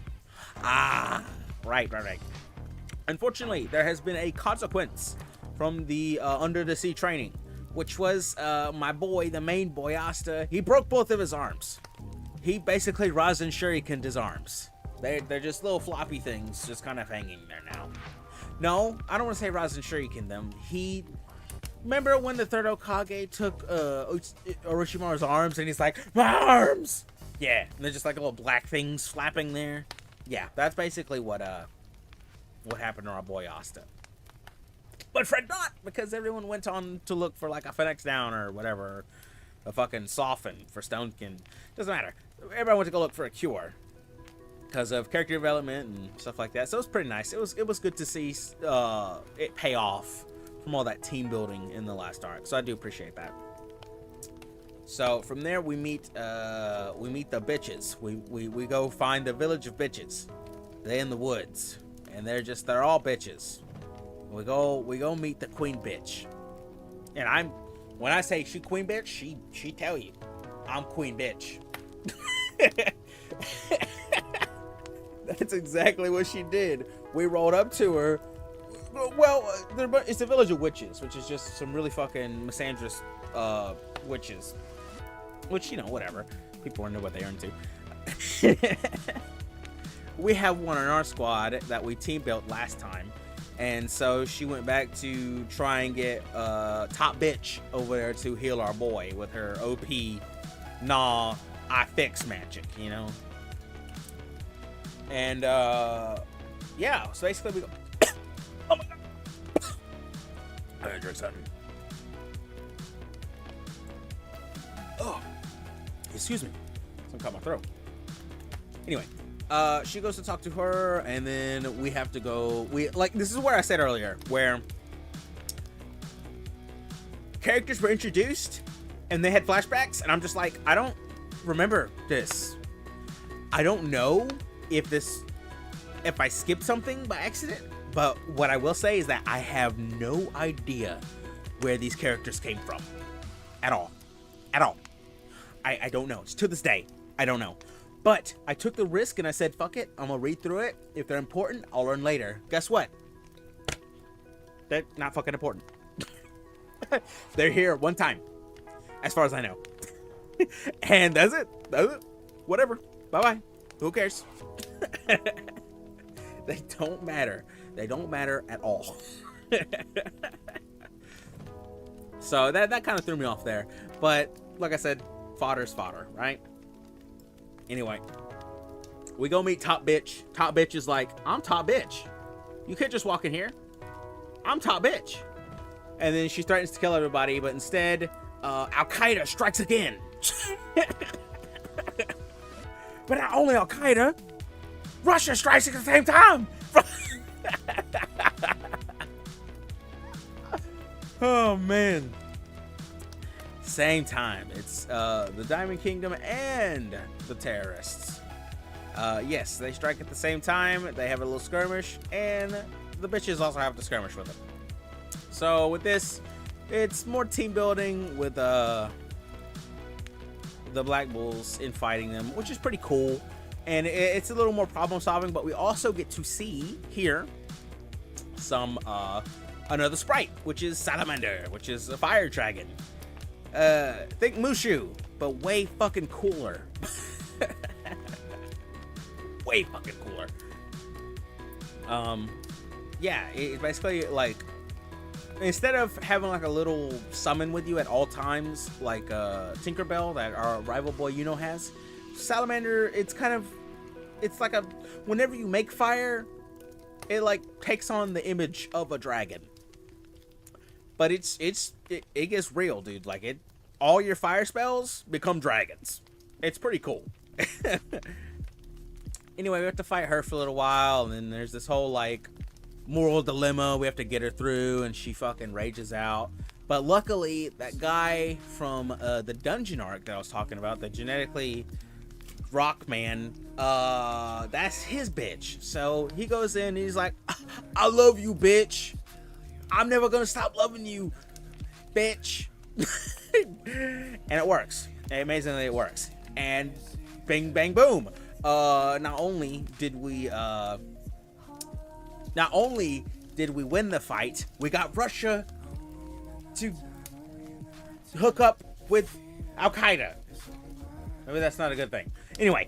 Right. Unfortunately, there has been a consequence from the Under the Sea training, which was my boy, the main boy Asta. He broke both of his arms. He basically Rasen Shuriken'd his arms. They're just little floppy things, just kind of hanging there now. No, I don't want to say Rasen Shuriken them. Remember when the third Hokage took Orochimaru's arms, and he's like, my arms! Yeah, and they're just like little black things flapping there. Yeah, that's basically what happened to our boy Asta. But Fred not, because everyone went on to look for like a Phoenix Down or whatever, a fucking Soften for Stonekin. Doesn't matter. Everybody went to go look for a cure because of character development and stuff like that. So it was pretty nice. It was good to see it pay off from all that team building in the last arc. So I do appreciate that. So from there we meet the bitches. We go find the village of bitches. They in the woods, and they're all bitches. We go meet the queen bitch. And when I say she queen bitch, she tell you I'm queen bitch. That's exactly what she did. We rolled up to her. Well, it's a village of witches, which is just some really fucking misandrous witches. Which, you know, whatever. People know what they're into. We have one in our squad that we team built last time. And so she went back to try and get top bitch over there to heal our boy with her OP, I fix magic, you know? And, yeah, so basically we go... Oh my god! I gotta drink something. Oh, excuse me. Something caught my throat. Anyway, she goes to talk to her, and then we have to go. This is where I said earlier, where characters were introduced, and they had flashbacks, and I'm just like, I don't remember this. I don't know if I skipped something by accident, but what I will say is that I have no idea where these characters came from. At all. I don't know. To this day, I don't know. But I took the risk and I said, fuck it. I'm going to read through it. If they're important, I'll learn later. Guess what? They're not fucking important. They're here one time, as far as I know. And that's it. Whatever. Bye-bye. Who cares? They don't matter. They don't matter at all. So that kind of threw me off there. But like I said, fodder's fodder, right? Anyway, we go meet Top Bitch. Top Bitch is like, I'm Top Bitch. You can't just walk in here. I'm Top Bitch. And then she threatens to kill everybody, but instead, Al Qaeda strikes again. But not only Al Qaeda, Russia strikes at the same time. Oh man. Same time. It's the Diamond Kingdom and the terrorists. Yes, they strike at the same time. They have a little skirmish, and the bitches also have to skirmish with them. So with this, it's more team building with the Black Bulls in fighting them, which is pretty cool. And it's a little more problem solving, but we also get to see here some another sprite, which is Salamander, which is a fire dragon. Think Mushu, but way fucking cooler. Way fucking cooler. Yeah, it's basically like, instead of having like a little summon with you at all times, like Tinkerbell that our rival boy Yuno has, Salamander, it's like a, whenever you make fire, it like takes on the image of a dragon. But it gets real, dude. Like all your fire spells become dragons. It's pretty cool. Anyway, we have to fight her for a little while, and then there's this whole like moral dilemma we have to get her through, and she fucking rages out. But luckily, that guy from the dungeon arc that I was talking about, the genetically rock man, that's his bitch. So he goes in and he's like, I love you, bitch. I'm never gonna stop loving you, bitch. And it works. Amazingly, it works. And bing, bang, boom. Not only did we win the fight, we got Russia to hook up with Al Qaeda. Maybe that's not a good thing. Anyway,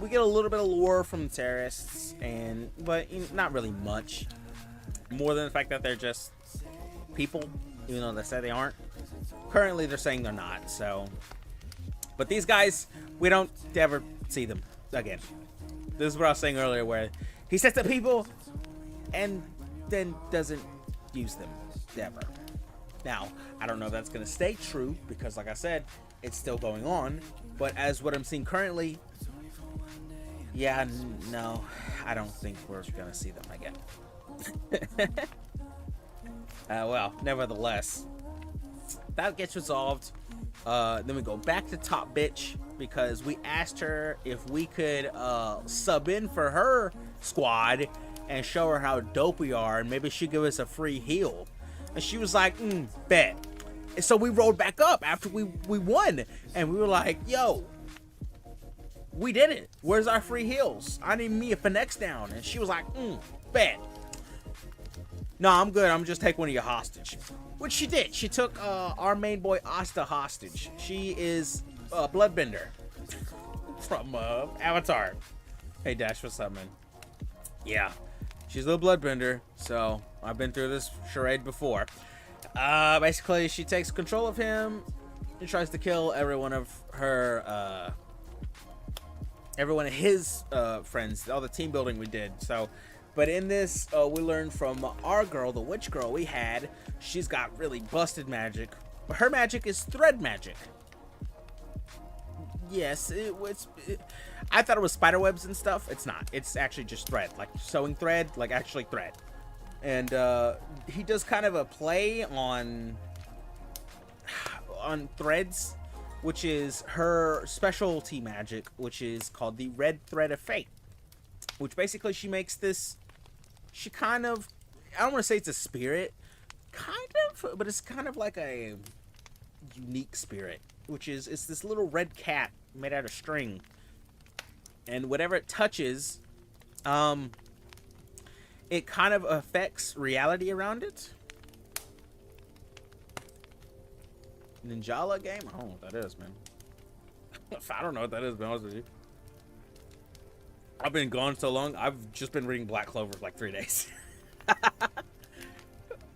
we get a little bit of lore from the terrorists, but not really much, more than the fact that they're just people, even though they say they aren't. Currently, they're saying they're not. So, but these guys, we don't ever see them again. This is what I was saying earlier, where he sets up people and then doesn't use them ever. Now, I don't know if that's going to stay true, because like I said, it's still going on. But as what I'm seeing currently, yeah, no, I don't think we're going to see them again. Well, nevertheless, that gets resolved. Then we go back to Top Bitch, because we asked her if we could sub in for her squad and show her how dope we are, and maybe she'd give us a free heal. And she was like, bet. And so we rolled back up after we won, and we were like, yo, we did it. Where's our free heals? I need me a Phoenix down. And she was like, bet. No, I'm good. I'm just take one of you hostage. Which she did. She took our main boy Asta hostage. She is a bloodbender from Avatar. Hey Dash, what's up, man? Yeah, she's a little bloodbender. So I've been through this charade before. Basically, she takes control of him and tries to kill every one of her, every one of his friends. All the team building we did. So. But in this, we learned from our girl, the witch girl we had, she's got really busted magic. But her magic is thread magic. Yes, I thought it was spider webs and stuff. It's not. It's actually just thread, like sewing thread, like actually thread. And he does kind of a play on threads, which is her specialty magic, which is called the Red Thread of Fate. Which basically she makes this, she kind of, I don't want to say it's a spirit, kind of, but it's kind of like a unique spirit, which is, it's this little red cat made out of string. And whatever it touches, it kind of affects reality around it. Ninjala game? I don't know what that is, man. I don't know what that is, to be honest with you. I've been gone so long, I've just been reading Black Clover for like 3 days.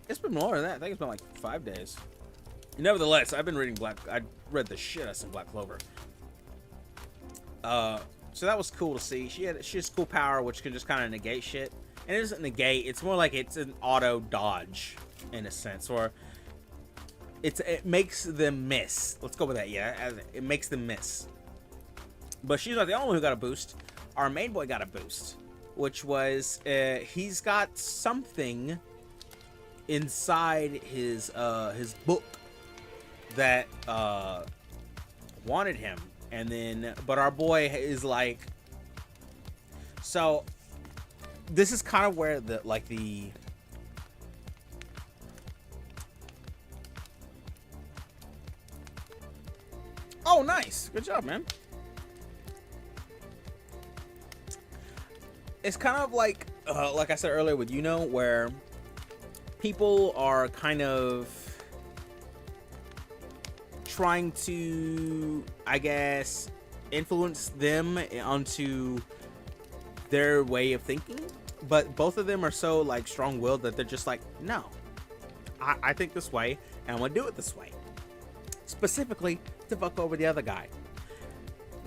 It's been more than that. I think it's been like 5 days. Nevertheless, I've been reading I read the shit out of some Black Clover. So that was cool to see. She has cool power, which can just kind of negate shit. And it doesn't negate, it's more like it's an auto dodge, in a sense. Or it makes them miss. Let's go with that, yeah. It makes them miss. But she's not the only one who got a boost. Our main boy got a boost. which was he's got something inside his book that wanted him, and then but our boy is like, so this is kind of where the oh, nice, good job, man. It's kind of like I said earlier with where people are kind of trying to, I guess, influence them onto their way of thinking, but both of them are so like strong-willed that they're just like, no, I think this way and I want to do it this way, specifically to fuck over the other guy,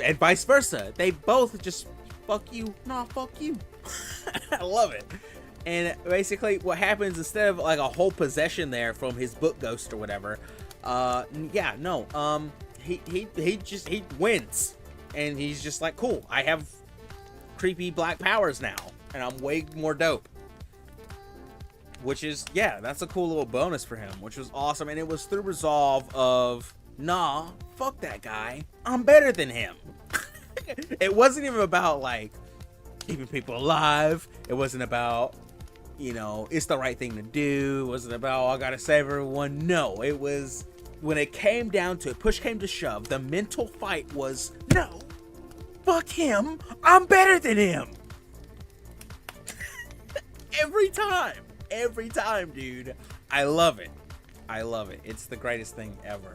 and vice versa. They both just fuck you, nah, fuck you. I love it. And basically what happens, instead of like a whole possession there from his book ghost or whatever, he wins, and he's just like, cool, I have creepy black powers now, and I'm way more dope. Which is, yeah, that's a cool little bonus for him, which was awesome. And it was through resolve of, nah, fuck that guy, I'm better than him. It wasn't even about like keeping people alive. It wasn't about, it's the right thing to do. It wasn't about, I gotta save everyone. No, it was, when it came down to it, push came to shove, the mental fight was, no, fuck him, I'm better than him. Every time, dude. I love it. It's the greatest thing ever.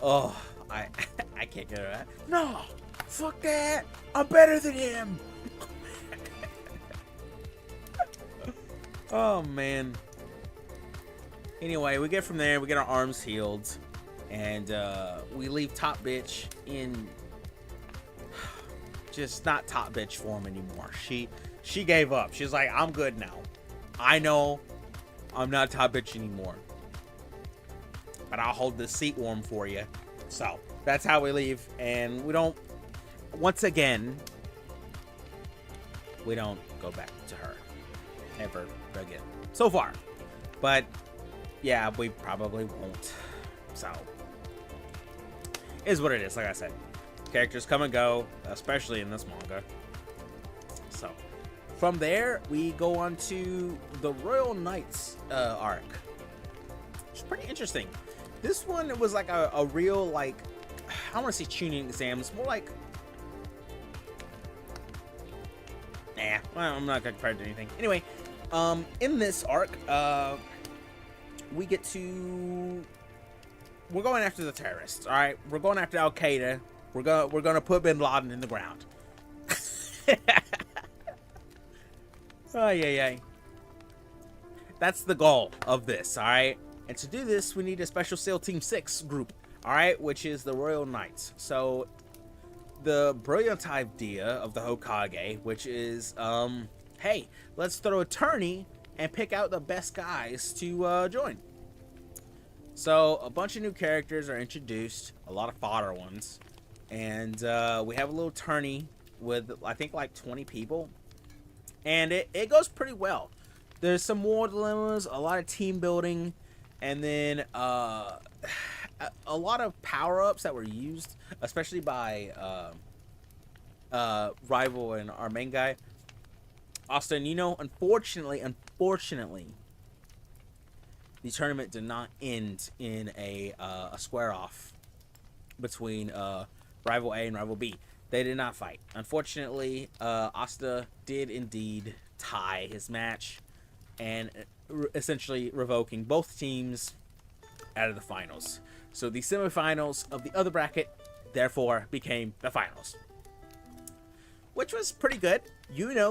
Oh, I can't get it. No, fuck that, I'm better than him. Oh man. Anyway, we get from there, we get our arms healed, and we leave top bitch in just not top bitch form anymore. She gave up. She's like, I'm good now. I know I'm not top bitch anymore, but I'll hold this seat warm for you. So that's how we leave, and we don't, once again, we don't go back to her ever again so far. But yeah, we probably won't. So is what it is. Like I said, characters come and go, especially in this manga. So from there, we go on to the Royal Knights arc. It's pretty interesting. This one was like a real, like, I don't want to say tuning exam. It's more like, well, I'm not gonna compare it to anything. Anyway, in this arc, we get to, we're going after the terrorists. All right, we're going after Al Qaeda. We're gonna put Bin Laden in the ground. Oh, yeah. That's the goal of this, all right? And to do this, we need a Special SEAL Team 6 group, all right? Which is the Royal Knights. So, the brilliant idea of the Hokage, which is, hey, let's throw a tourney and pick out the best guys to join. So, a bunch of new characters are introduced, a lot of fodder ones. And we have a little tourney with, I think, like 20 people. And it goes pretty well. There's some war dilemmas, a lot of team building, and then a lot of power-ups that were used, especially by Rival and our main guy, Austin. Unfortunately, the tournament did not end in a square-off between Rival A and Rival B. They did not fight. Unfortunately, Asta did indeed tie his match, and essentially revoking both teams out of the finals. So the semifinals of the other bracket, therefore, became the finals, which was pretty good.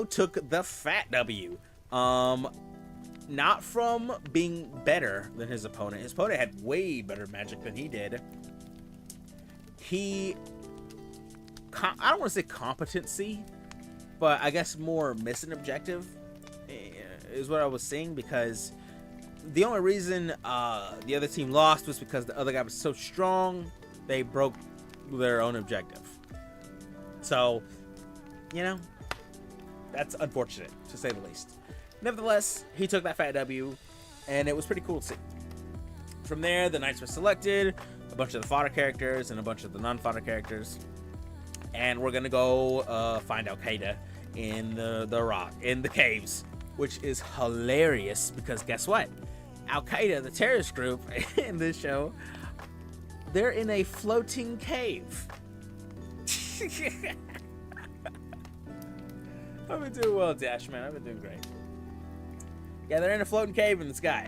Took the fat W. Not from being better than his opponent. His opponent had way better magic than he did. I don't want to say competency, but I guess more missing objective is what I was seeing, because the only reason the other team lost was because the other guy was so strong, they broke their own objective. So, That's unfortunate, to say the least. Nevertheless, he took that fat W, and it was pretty cool to see. From there, the knights were selected, a bunch of the fodder characters and a bunch of the non-fodder characters, and we're gonna go find Al Qaeda in the caves, which is hilarious because guess what? Al Qaeda, the terrorist group in this show, they're in a floating cave. I've been doing well, Dash, man. I've been doing great. Yeah, they're in a floating cave in the sky.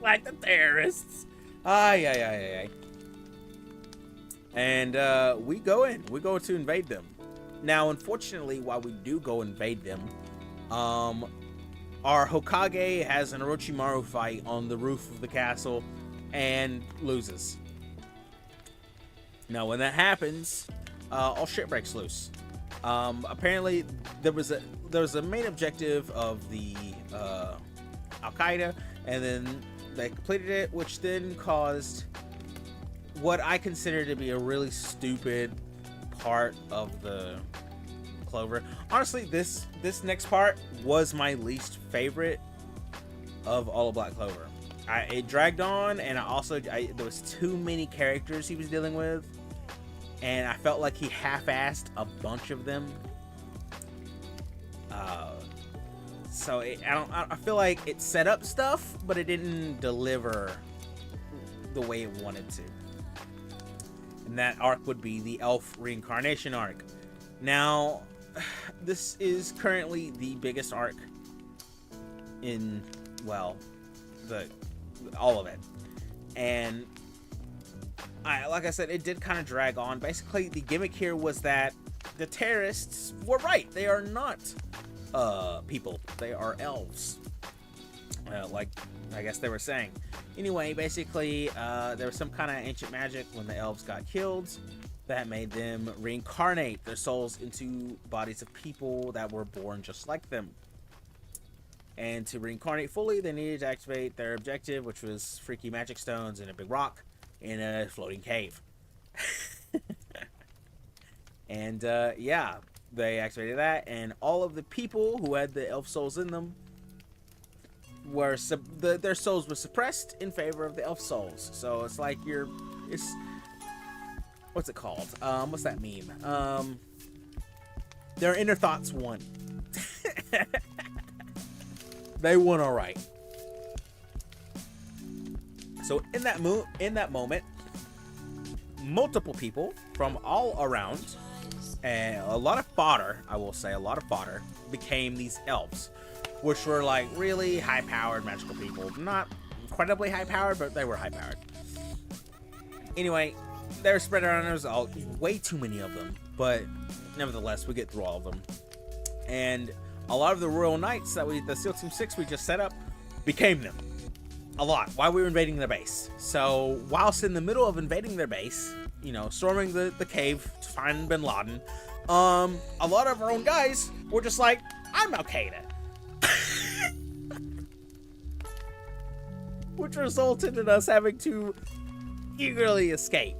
Like the terrorists. Ay. And we go in. We go to invade them. Now, unfortunately, while we do go invade them, our Hokage has an Orochimaru fight on the roof of the castle and loses. Now, when that happens, all shit breaks loose. Apparently, there was a main objective of the Al Qaeda, and then they completed it, which then caused what I consider to be a really stupid part of the Clover. Honestly, this next part was my least favorite of all of Black Clover. It dragged on, and there was too many characters he was dealing with, and I felt like he half-assed a bunch of them. So I feel like it set up stuff, but it didn't deliver the way it wanted to. And that arc would be the elf reincarnation arc. Now, this is currently the biggest arc in, well, all of it. And like I said, it did kind of drag on. Basically, the gimmick here was that the terrorists were right. They are not people. They are elves. Like I guess they were saying. Anyway, basically, there was some kind of ancient magic when the elves got killed that made them reincarnate their souls into bodies of people that were born just like them. And to reincarnate fully, they needed to activate their objective, which was freaky magic stones and a big rock in a floating cave. And yeah, they activated that, and all of the people who had the elf souls in them were their souls were suppressed in favor of the elf souls. So it's like what's it called? What's that meme? Their inner thoughts won. They won all right. So in that moment, multiple people from all around, and a lot of fodder, I will say, a lot of fodder, became these elves, which were like really high-powered magical people. Not incredibly high-powered, but they were high-powered. Anyway, they were spread around. There was way too many of them, but nevertheless, we get through all of them. And a lot of the Royal Knights the SEAL Team 6 we just set up became them. A lot, while we were invading their base. So, whilst in the middle of invading their base, you know, storming the cave to find Bin Laden, a lot of our own guys were just like, I'm Al Qaeda. Which resulted in us having to eagerly escape.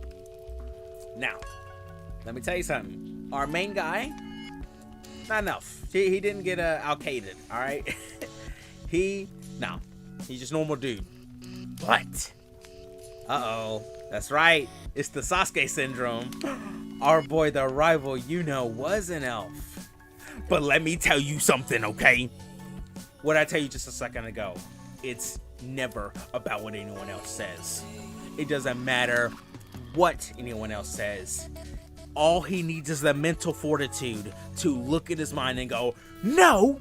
Now, let me tell you something. Our main guy, not enough. He didn't get Al Qaeda, alright? He's just normal dude. But, that's right. It's the Sasuke syndrome. Our boy, the rival, was an elf. But let me tell you something, okay? What I tell you just a second ago. It's never about what anyone else says. It doesn't matter what anyone else says. All he needs is the mental fortitude to look at his mind and go, no,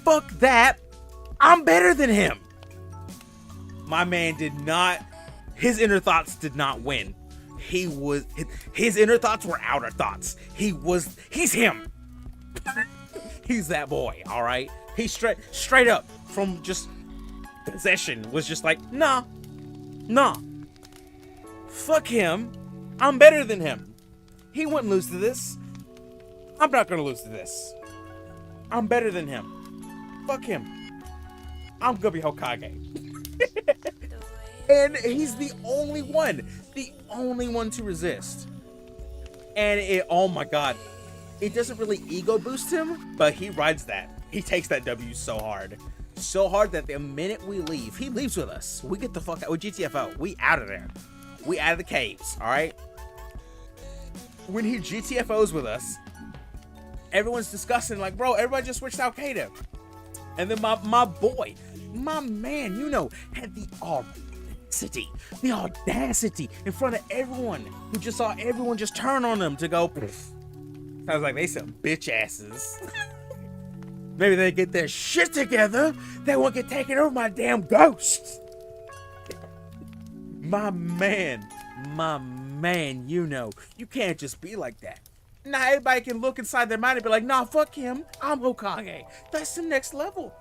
fuck that. I'm better than him. My man did not, his inner thoughts did not win. His inner thoughts were outer thoughts. He's him. He's that boy, all right? He straight up from just possession was just like, nah. Fuck him. I'm better than him. He wouldn't lose to this. I'm not gonna lose to this. I'm better than him. Fuck him. I'm gonna be Hokage. And he's the only one to resist. And oh my god, it doesn't really ego boost him, but he rides that. He takes that W so hard. So hard that the minute we leave, he leaves with us. We get the fuck out with GTFO. We out of there. We out of the caves, alright? When he GTFOs with us, everyone's discussing, like, bro, everybody just switched to Al-Qaeda. And then my boy, my man, you know, had the audacity in front of everyone who just saw everyone just turn on them to go, poof. I was like, they some bitch asses. Maybe they get their shit together. They won't get taken over by damn ghosts. My man, you know, you can't just be like that. Now everybody can look inside their mind and be like, nah, fuck him. I'm Hokage. That's the next level.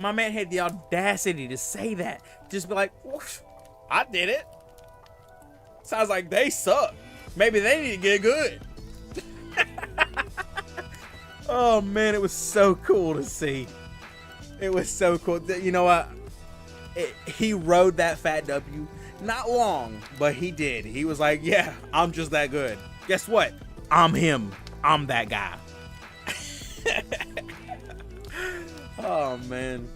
My man had the audacity to say that. Just be like, I did it. Sounds like they suck. Maybe they need to get good. Oh man, it was so cool to see. It was so cool. You know what? He rode that fat W. Not long, but he did. He was like, yeah, I'm just that good. Guess what? I'm him. I'm that guy. Oh man.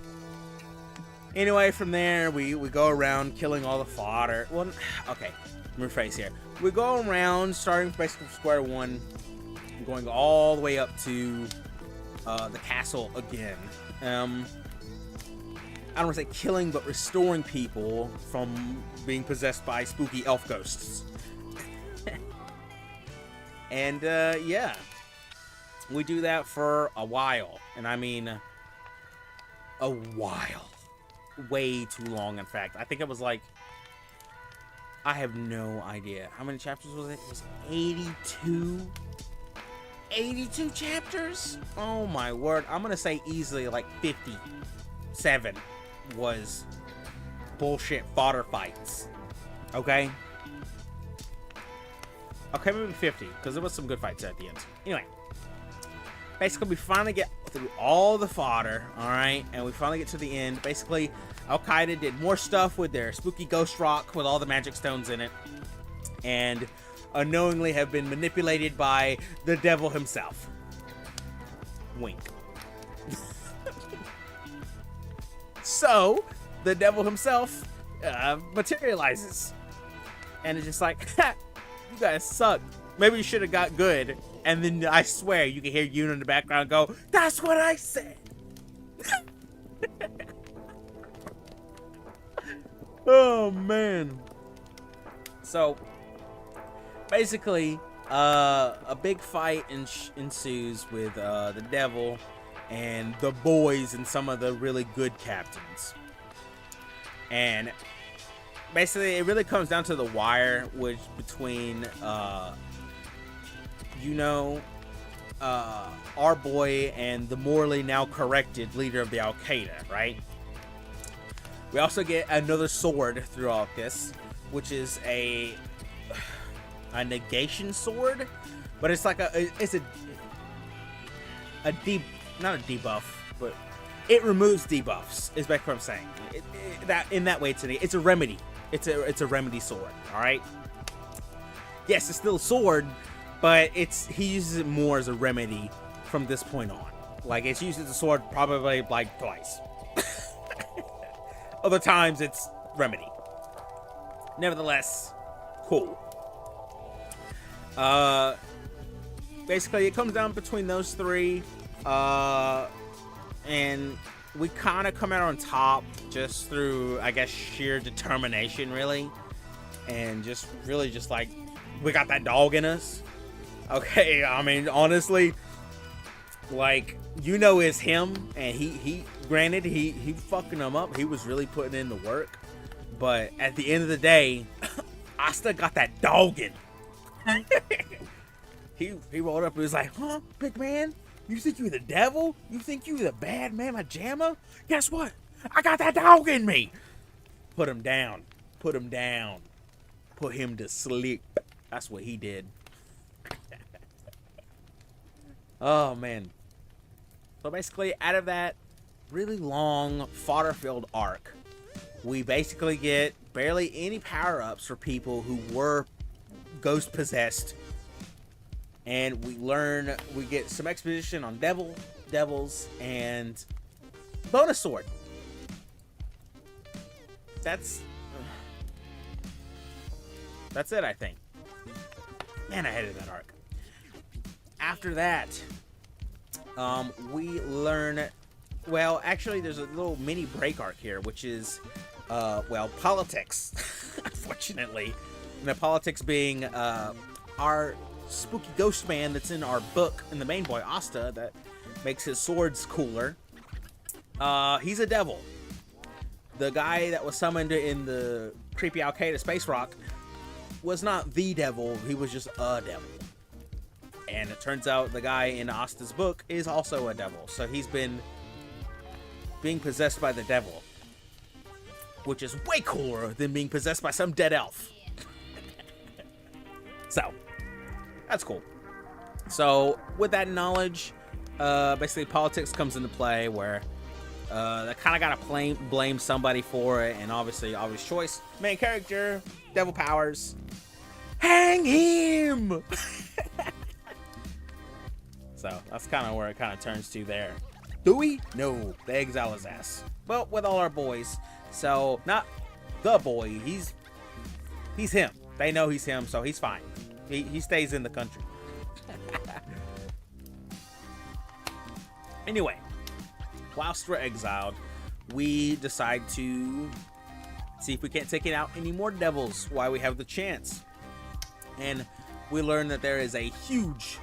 Anyway, from there we go around killing all the fodder. Well, okay, let me rephrase here. We go around starting basically from square one, going all the way up to the castle again. I don't want to say killing, but restoring people from being possessed by spooky elf ghosts. And yeah, we do that for a while, and I mean a while, way too long. In fact, I think it was like, I have no idea how many chapters was it. It was 82 chapters. Oh my word, I'm gonna say easily like 57 was bullshit fodder fights. Okay, maybe 50, because there was some good fights at the end. Anyway, basically we finally get through all the fodder, alright, and we finally get to the end. Basically, Al-Qaeda did more stuff with their spooky ghost rock with all the magic stones in it, and unknowingly have been manipulated by the devil himself. Wink. So, the devil himself materializes, and it's just like, ha, you guys suck. Maybe you should have got good. And then I swear you can hear Yoon in the background go, that's what I said. Oh man. So basically a big fight ensues with the devil and the boys and some of the really good captains. And basically it really comes down to the wire, which between our boy and the morally now corrected leader of the Al-Qaeda, right? We also get another sword through all of this, which is a negation sword, but it's like a not a debuff, but it removes debuffs. Is basically what I'm saying. In that way, it's a remedy. It's a remedy sword. All right. Yes, it's still a sword, but he uses it more as a remedy from this point on. Like, it's used as a sword probably like twice. Other times it's remedy. Nevertheless, cool. Basically it comes down between those three, and we kind of come out on top just through, I guess, sheer determination, really, and just really just like, we got that dog in us. Okay, I mean, honestly, like, it's him, and he granted, he fucking them up. He was really putting in the work, but at the end of the day, I still got that dog in. He rolled up and was like, huh, big man? You think you the devil? You think you the bad mamma jamma? Guess what? I got that dog in me. Put him down. Put him down. Put him to sleep. That's what he did. Oh, man. So basically, out of that really long fodder-filled arc, we basically get barely any power-ups for people who were ghost-possessed and we get some exposition on devils, and bonus sword. That's it, I think. Man, I hated that arc. After that, we learn. Well, actually, there's a little mini break arc here, which is, politics. Unfortunately, and the politics being our spooky ghost man that's in our book, in the main boy Asta, that makes his swords cooler. He's a devil. The guy that was summoned in the creepy Al-Qaeda space rock was not the devil, he was just a devil. And it turns out the guy in Asta's book is also a devil. So he's been being possessed by the devil, which is way cooler than being possessed by some dead elf. So, that's cool. So, with that knowledge, basically politics comes into play where they kind of got to blame somebody for it, and obviously, obvious choice. Main character, devil powers. Hang him! So, that's kind of where it kind of turns to there. Do we? No, they exile his ass. Well, with all our boys. So, not the boy, he's him. They know he's him, so he's fine. He stays in the country. Anyway, whilst we're exiled, we decide to see if we can't take it out any more devils while we have the chance. And we learn that there is a huge,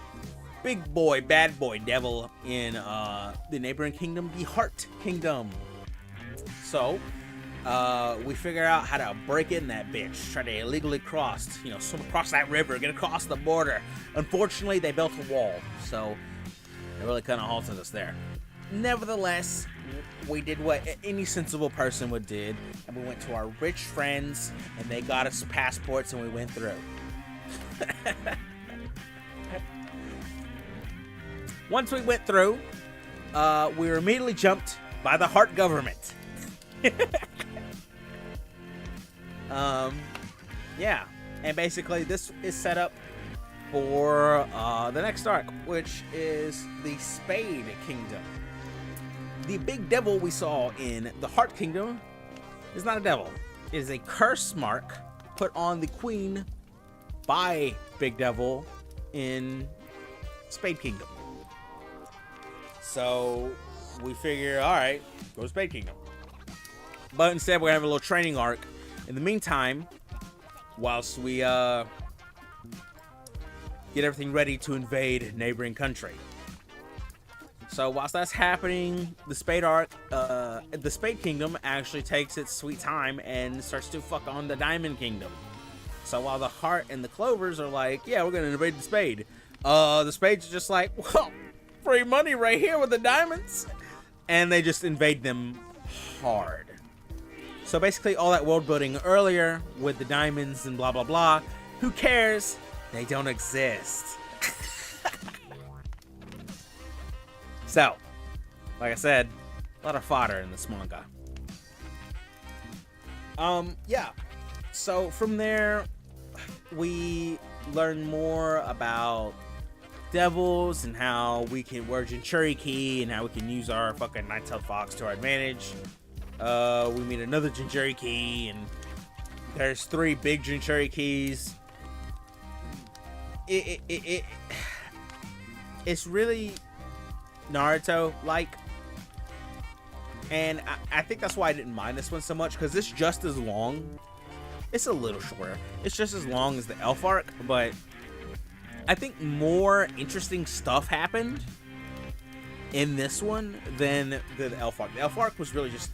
big boy, bad boy devil in the neighboring kingdom, the Heart Kingdom. So, we figure out how to break in that bitch, try to illegally cross, swim across that river, get across the border. Unfortunately, they built a wall, so it really kind of halted us there. Nevertheless, we did what any sensible person would did, and we went to our rich friends, and they got us passports, and we went through. Once we went through, we were immediately jumped by the Heart government. Yeah, and basically this is set up for the next arc, which is the Spade Kingdom. The big devil we saw in the Heart Kingdom is not a devil. It is a curse mark put on the queen by Big Devil in Spade Kingdom. So we figure, alright, go to Spade Kingdom. But instead we're gonna have a little training arc. In the meantime, whilst we get everything ready to invade neighboring country. So whilst that's happening, the Spade arc, the Spade Kingdom actually takes its sweet time and starts to fuck on the Diamond Kingdom. So while the Heart and the Clovers are like, yeah, we're gonna invade the Spade, the Spades are just like, well, free money right here with the diamonds, and they just invade them hard. So basically all that world building earlier with the diamonds and blah blah blah, who cares? They don't exist. So, like I said, a lot of fodder in this manga. Yeah. So from there, we learn more about devils and how we can wear Jinchuriki and how we can use our fucking nine-tailed fox to our advantage. We meet another Jinchuriki, and there's 3 big Jinchurikis. It's really Naruto-like, and I think that's why I didn't mind this one so much, because it's just as long. It's a little shorter. It's just as long as the Elf arc, but I think more interesting stuff happened in this one than the Elf arc. The Elf arc was really just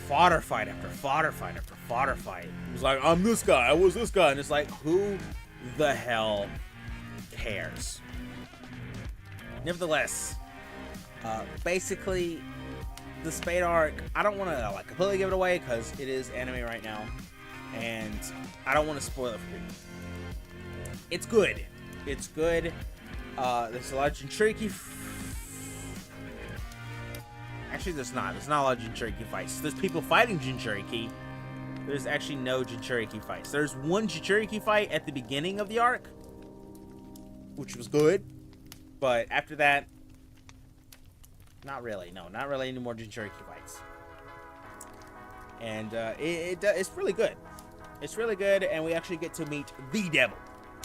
fodder fight after fodder fight after fodder fight. It was like, I'm this guy, I was this guy, and it's like, who the hell cares? Nevertheless, basically, the Spade arc, I don't want to completely give it away because it is anime right now, and I don't want to spoil it for you. It's good. It's good. There's a lot of Jinchuriki. Actually, there's not. There's not a lot of Jinchuriki fights. There's people fighting Jinchuriki. There's actually no Jinchuriki fights. There's one Jinchuriki fight at the beginning of the arc, which was good. But after that, not really. No, not really any more Jinchuriki fights. And it's really good. It's really good, and we actually get to meet the devil.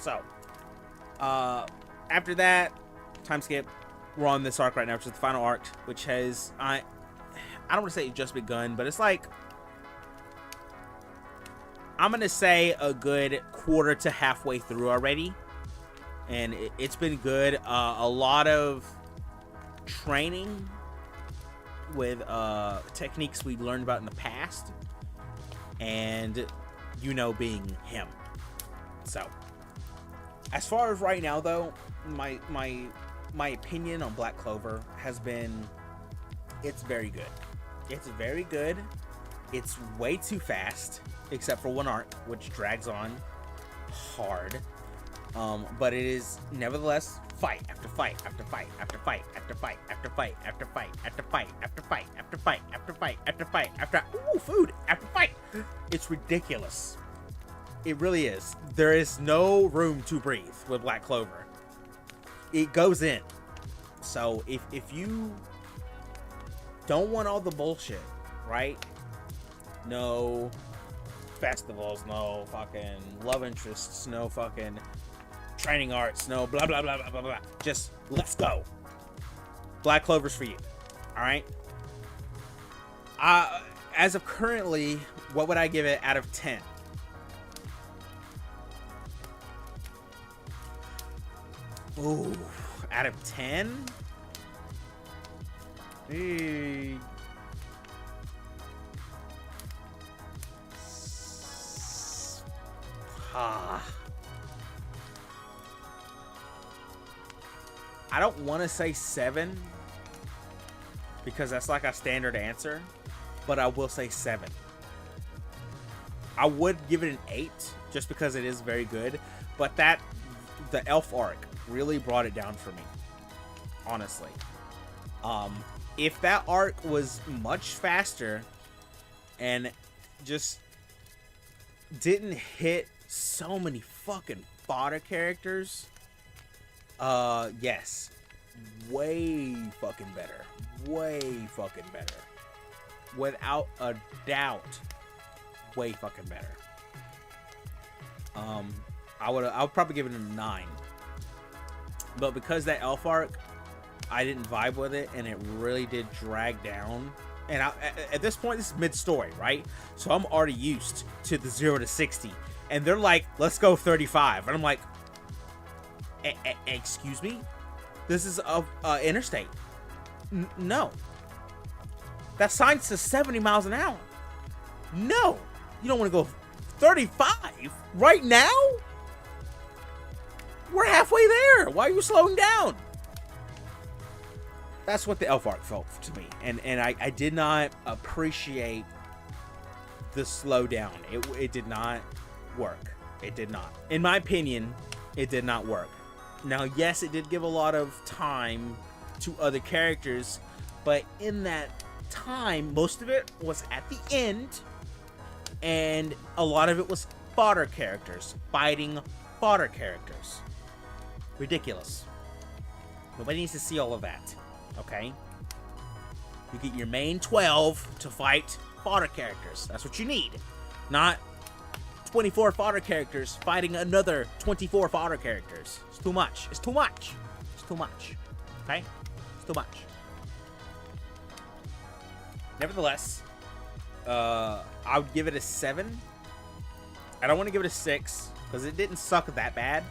So, after that, time skip. We're on this arc right now, which is the final arc, which has I don't want to say it just begun, but it's like I'm gonna say a good quarter to halfway through already, and it's been good. A lot of training with techniques we learned about in the past, and being him. So, as far as right now, though, my opinion on Black Clover has been, it's very good. It's very good. It's way too fast, except for one arc, which drags on hard. But it is nevertheless fight after fight after fight after fight after fight after fight after fight after fight after fight after fight after fight after fight after food after fight. It's ridiculous. It really is. There is no room to breathe with Black Clover. It goes in. So if you don't want all the bullshit, right? No festivals, no fucking love interests, no fucking training arts, no blah blah blah blah blah blah. Just let's go. Black Clover's for you. Alright? As of currently, what would I give it out of 10? Ooh, out of 10? Hey. I don't want to say 7 because that's like a standard answer, but I will say 7. I would give it an 8 just because it is very good, but the elf arc really brought it down for me, honestly. If that arc was much faster and just didn't hit so many fucking fodder characters, yes, way fucking better, way fucking better, without a doubt, way fucking better. I would probably give it a 9. But because that elf arc, I didn't vibe with it, and it really did drag down. And at this point, this is mid-story, right? So I'm already used to the 0 to 60. And they're like, let's go 35. And I'm like, excuse me? This is a interstate. No. That sign says 70 miles an hour. No. You don't want to go 35 right now? We're halfway there. Why are you slowing down? That's what the elf arc felt to me. And I did not appreciate the slowdown. It did not work. It did not. In my opinion, it did not work. Now, yes, it did give a lot of time to other characters, but in that time, most of it was at the end, and a lot of it was fodder characters, fighting fodder characters. Ridiculous. Nobody needs to see all of that, okay? You get your main 12 to fight fodder characters. That's what you need. Not 24 fodder characters fighting another 24 fodder characters. It's too much. It's too much. It's too much. Okay? It's too much. Nevertheless, I would give it a 7. I don't want to give it a 6 because it didn't suck that bad.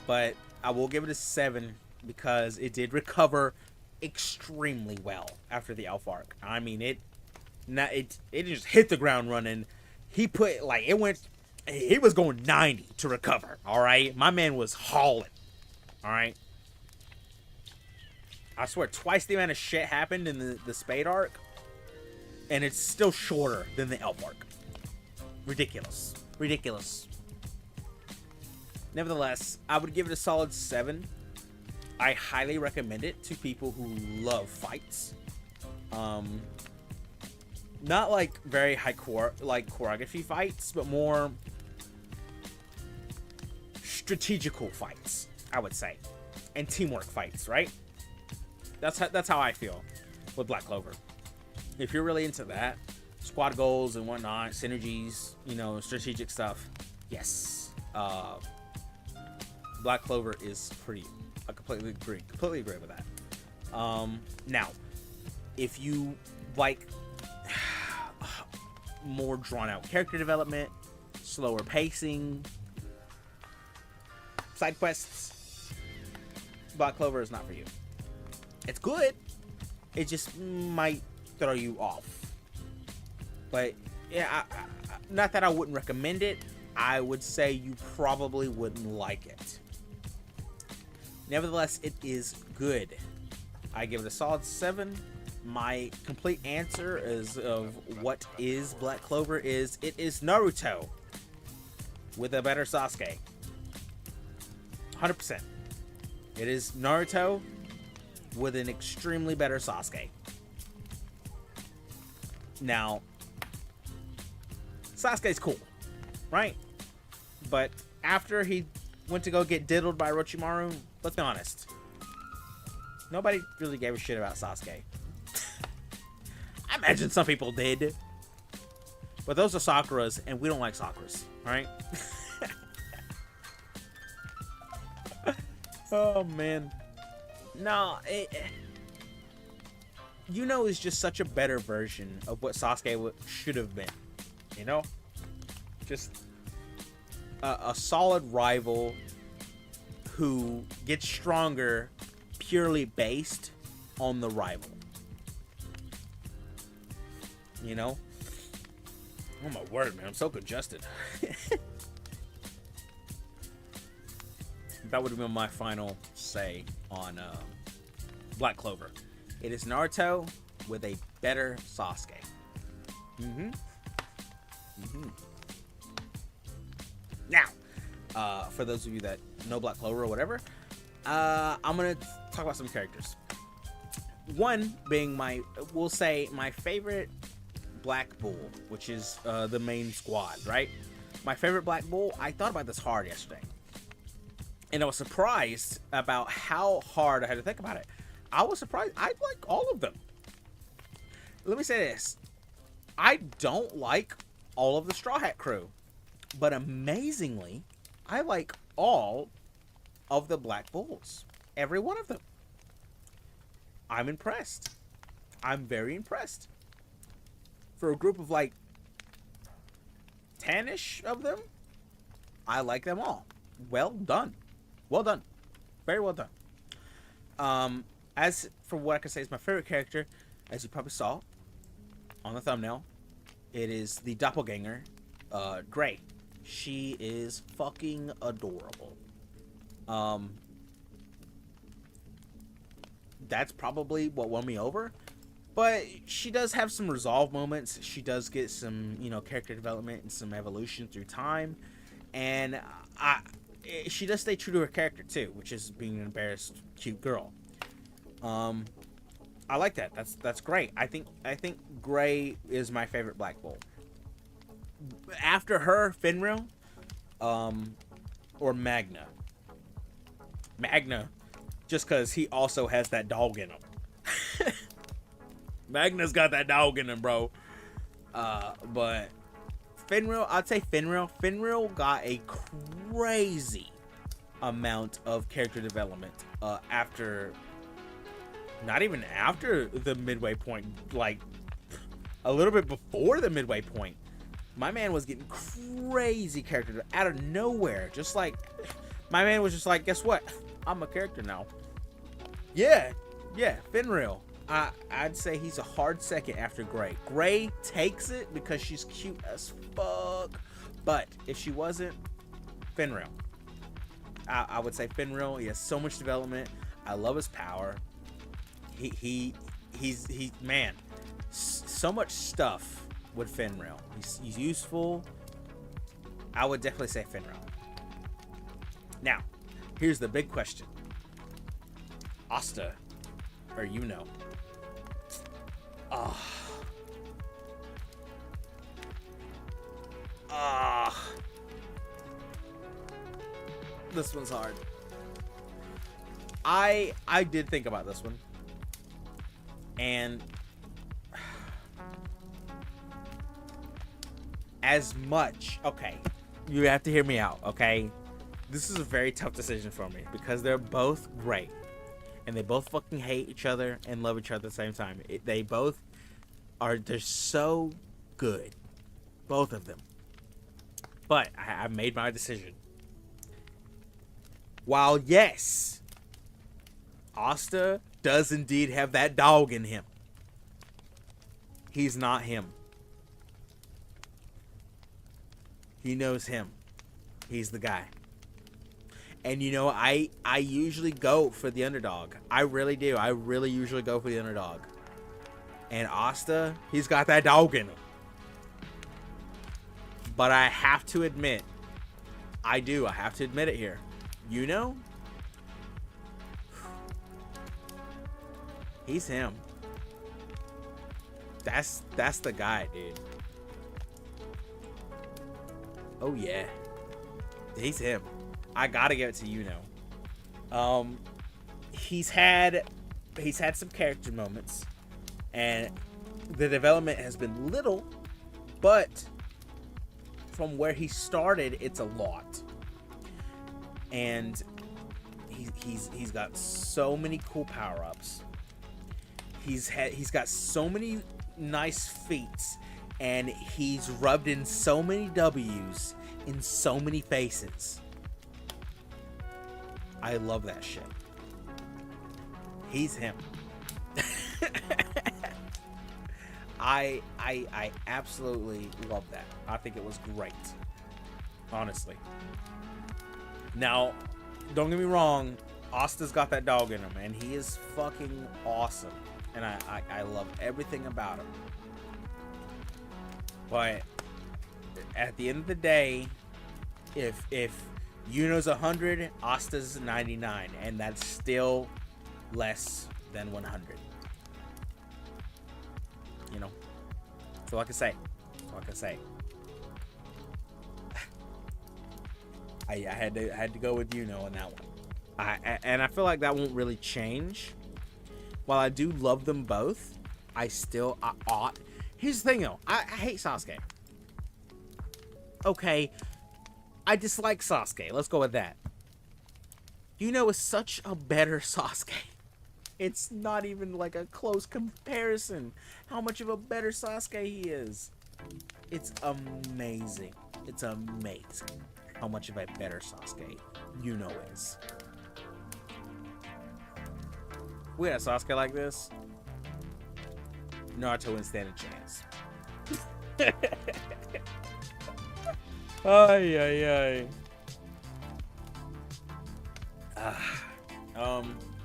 But I will give it a 7 because it did recover extremely well after the elf arc. I mean, it just hit the ground running. He was going 90 to recover. All right, my man was hauling. All right, I swear, twice the amount of shit happened in the Spade arc, and it's still shorter than the elf arc. Ridiculous. Ridiculous. Nevertheless, I would give it a solid 7. I highly recommend it to people who love fights. Not like very high choreography fights, but more strategical fights. I would say, and teamwork fights, right? That's how I feel with Black Clover. If you're really into that, squad goals and whatnot, synergies, strategic stuff, yes. Black Clover is pretty. I completely agree with that. Now, if you like more drawn out character development, slower pacing, side quests, Black Clover is not for you. It's good. It just might throw you off. But yeah, not that I wouldn't recommend it. I would say you probably wouldn't like it. Nevertheless, it is good. I give it a solid 7. My complete answer is of what is Black Clover is it is Naruto with a better Sasuke. 100%. It is Naruto with an extremely better Sasuke. Now, Sasuke's cool, right? But after he went to go get diddled by Orochimaru, let's be honest, nobody really gave a shit about Sasuke. I imagine some people did. But those are Sakuras, and we don't like Sakuras, right? Oh, man. No, it's just such a better version of what Sasuke should have been. Just a solid rival who gets stronger purely based on the rival. Oh my word, man, I'm so congested. That would have been my final say on Black Clover. It is Naruto with a better Sasuke. Now, for those of you that know Black Clover or whatever, I'm going to talk about some characters. One being my favorite Black Bull, which is the main squad, right? My favorite Black Bull, I thought about this hard yesterday. And I was surprised about how hard I had to think about it. I was surprised. I like all of them. Let me say this. I don't like all of the Straw Hat crew. But amazingly, I like all of the Black Bulls. Every one of them. I'm impressed. I'm very impressed. For a group of like 10-ish of them, I like them all. Well done. Well done. Very well done. As for what I can say is my favorite character, as you probably saw on the thumbnail, it is the doppelganger, Gray. She is fucking adorable. That's probably what won me over. But she does have some resolve moments. She does get some, character development and some evolution through time. And she does stay true to her character too, which is being an embarrassed, cute girl. I like that. That's great. I think Gray is my favorite Black Bull. After her, Fenrir, or Magna. Magna, just because he also has that dog in him. Magna's got that dog in him, bro. But Fenrir, I'd say Fenrir got a crazy amount of character development after, not even after the midway point, like a little bit before the midway point. My man was getting crazy character out of nowhere. Just like, my man was just like, guess what? I'm a character now. Yeah, Fenrir. I'd say he's a hard second after Gray. Gray takes it because she's cute as fuck. But if she wasn't, Fenrir. I would say Fenrir. He has so much development. I love his power. He's man, so much stuff with Fenrir. He's useful. I would definitely say Fenrir. Now, here's the big question. Asta or Yuno? This one's hard. I did think about this one, and as much, okay, you have to hear me out, okay? This is a very tough decision for me because they're both great, and they both fucking hate each other and love each other at the same time. They both they're so good, both of them. But I made my decision. While yes, Asta does indeed have that dog in him, he's not him. He knows him. He's the guy. And you know, I usually go for the underdog. I really do. I really usually go for the underdog. And Asta, he's got that dog in him. But I have to admit, I have to admit it here. You know? He's him. That's the guy, dude. Oh yeah. He's him. I gotta give it to you know. He's had some character moments, and the development has been little, but from where he started, it's a lot. And he's got so many cool power-ups. He's got so many nice feats, and he's rubbed in so many W's in so many faces. I love that shit. He's him. I absolutely love that. I think it was great. Honestly. Now, don't get me wrong, Asta's got that dog in him, and he is fucking awesome. And I love everything about him. But at the end of the day, if Yuno's 100, Asta's 99, and that's still less than 100. You know, that's all I can say. That's all I can say. I had to go with Yuno on that one. And I feel like that won't really change. While I do love them both, I ought. Here's the thing though, I hate Sasuke. Okay, I dislike Sasuke. Let's go with that. Yuno is such a better Sasuke. It's not even like a close comparison how much of a better Sasuke he is. It's amazing. It's amazing how much of a better Sasuke Yuno is. We had a Sasuke like this, Naruto wouldn't stand a chance. Ay.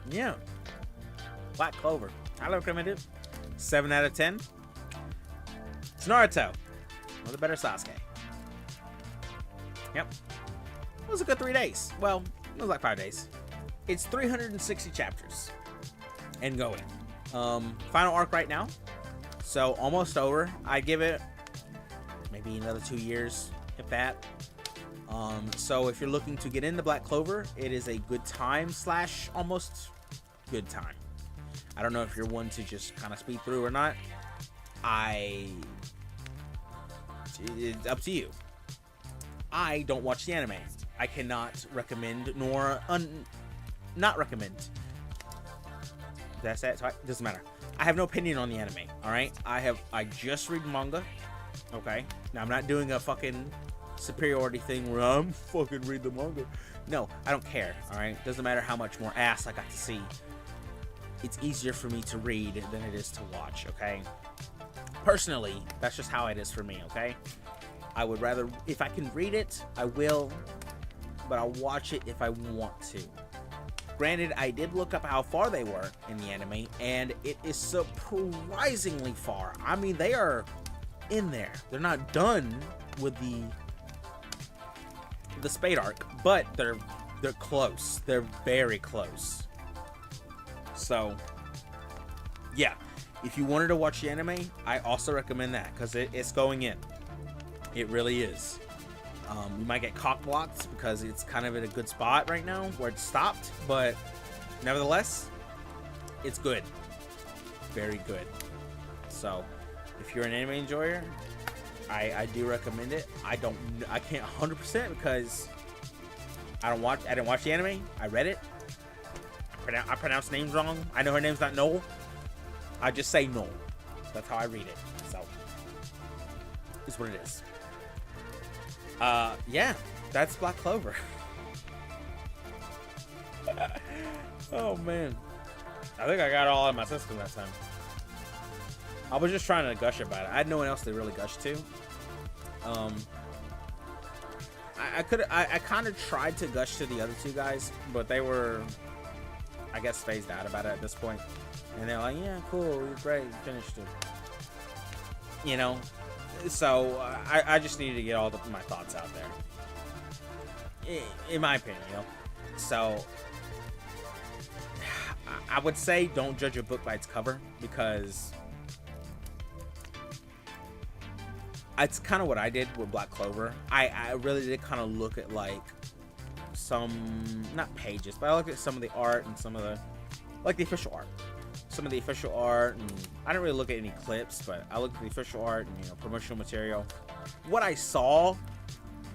Yeah. Black Clover. I recommend it. 7 out of 10. It's Naruto. One of the better Sasuke. Yep. It was a good 3 days. Well, it was like 5 days. It's 360 chapters. And going. Final arc right now. So almost over. I give it maybe another 2 years, if that. So if you're looking to get into Black Clover, it is a good time / almost good time. I don't know if you're one to just kind of speed through or not. It's up to you. I don't watch the anime. I cannot recommend nor not recommend. That's that. So it doesn't matter. I have no opinion on the anime. All right. I just read manga. Okay. Now I'm not doing a fucking superiority thing where I'm fucking read the manga. No, I don't care. All right. Doesn't matter how much more ass I got to see. It's easier for me to read than it is to watch. Okay. Personally, that's just how it is for me. Okay. I would rather, if I can read it, I will, but I'll watch it if I want to. Granted, I did look up how far they were in the anime, and it is surprisingly far. I mean, they are in there. They're not done with the Spade arc, but they're close. They're very close. So, yeah. If you wanted to watch the anime, I also recommend that, because it's going in. It really is. You might get cock blocked because it's kind of at a good spot right now where it stopped, but Nevertheless, it's good. Very good. So, if you're an anime enjoyer, I do recommend it. I can't 100% because I didn't watch the anime. I read it. I pronounce names wrong. I know her name's not Noel. I just say Noel. That's how I read it. So, it's what it is. Yeah, that's Black Clover. Oh man, I think I got it all in my system that time. I was just trying to gush about it. I had no one else to really gush to. I kind of tried to gush to the other two guys, but they were, I guess, phased out about it at this point. And they're like, yeah, cool, you're great, you finished it. You know? So, I just needed to get all my thoughts out there. In my opinion, you know? So, I would say don't judge a book by its cover, because it's kind of what I did with Black Clover. I really did kind of look at, like, some, not pages, but I looked at some of the art and some of the, like, the official art. Some of the official art, and I didn't really look at any clips, but I looked at the official art and, you know, promotional material. What I saw,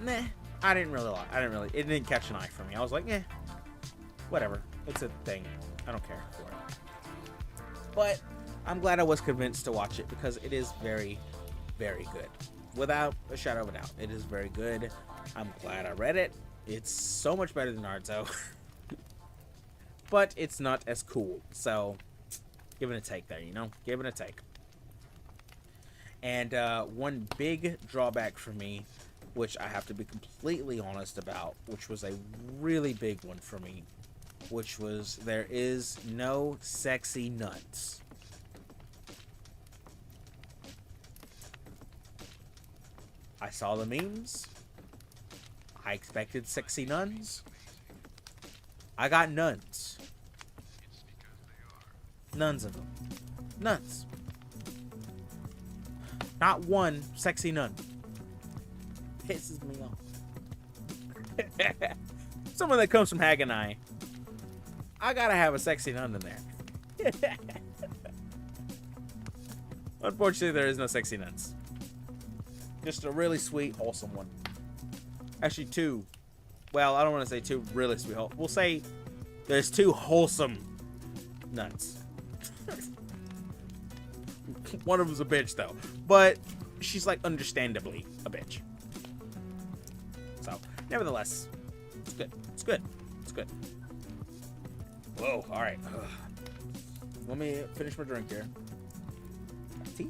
meh, I didn't really like. It didn't catch an eye for me. I was like, eh, whatever. It's a thing. I don't care for it. But I'm glad I was convinced to watch it because it is very, very good. Without a shadow of a doubt, it is very good. I'm glad I read it. It's so much better than Naruto. But it's not as cool. So, give it a take there, you know? Give it a take. And one big drawback for me, which I have to be completely honest about, which was a really big one for me, which was there is no sexy nuts. I saw the memes. I expected sexy nuns. I got nuns. Nuns of them. Nuns. Not one sexy nun. Pisses me off. Someone that comes from Haganai. I gotta have a sexy nun in there. Unfortunately, there is no sexy nuns. Just a really sweet, wholesome one. Actually, two. Well, I don't want to say two really sweet. We'll say there's two wholesome nuns. One of them's a bitch, though. But she's, like, understandably a bitch. So, nevertheless, it's good. It's good. It's good. Whoa, alright. Let me finish my drink here. Tea?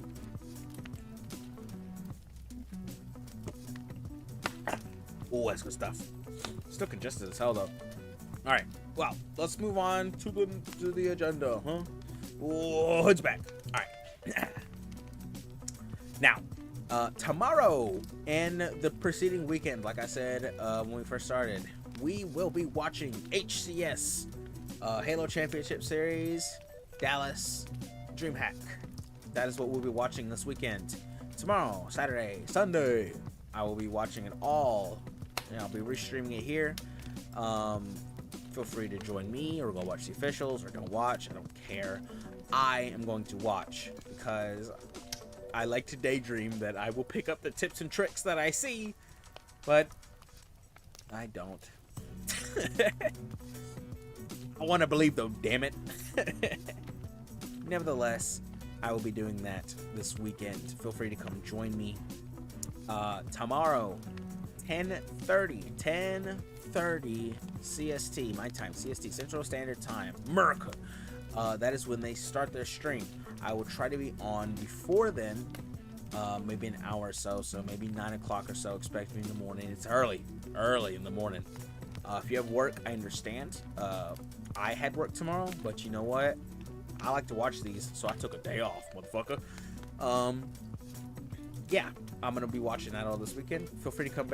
Oh, that's good stuff. Still congested as hell, though. Alright, well, let's move on to the agenda, huh? Oh, hood's back. Alright. Now, tomorrow and the preceding weekend, like I said when we first started, we will be watching HCS, Halo Championship Series, Dallas, DreamHack. That is what we'll be watching this weekend. Tomorrow, Saturday, Sunday, I will be watching it all, and I'll be restreaming it here. Feel free to join me or go watch the officials, or don't watch. I don't care. I am going to watch because I like to daydream that I will pick up the tips and tricks that I see, but I don't. I want to believe though, damn it. Nevertheless, I will be doing that this weekend. Feel free to come join me. Tomorrow, 10:30 CST, my time, CST, Central Standard Time, America. That is when they start their stream. I will try to be on before then, maybe an hour or so, so maybe 9 o'clock or so. Expect me in the morning. It's early in the morning. If you have work, I understand. I had work tomorrow, but you know what? I like to watch these, so I took a day off, motherfucker. Yeah, I'm gonna be watching that all this weekend. Feel free to come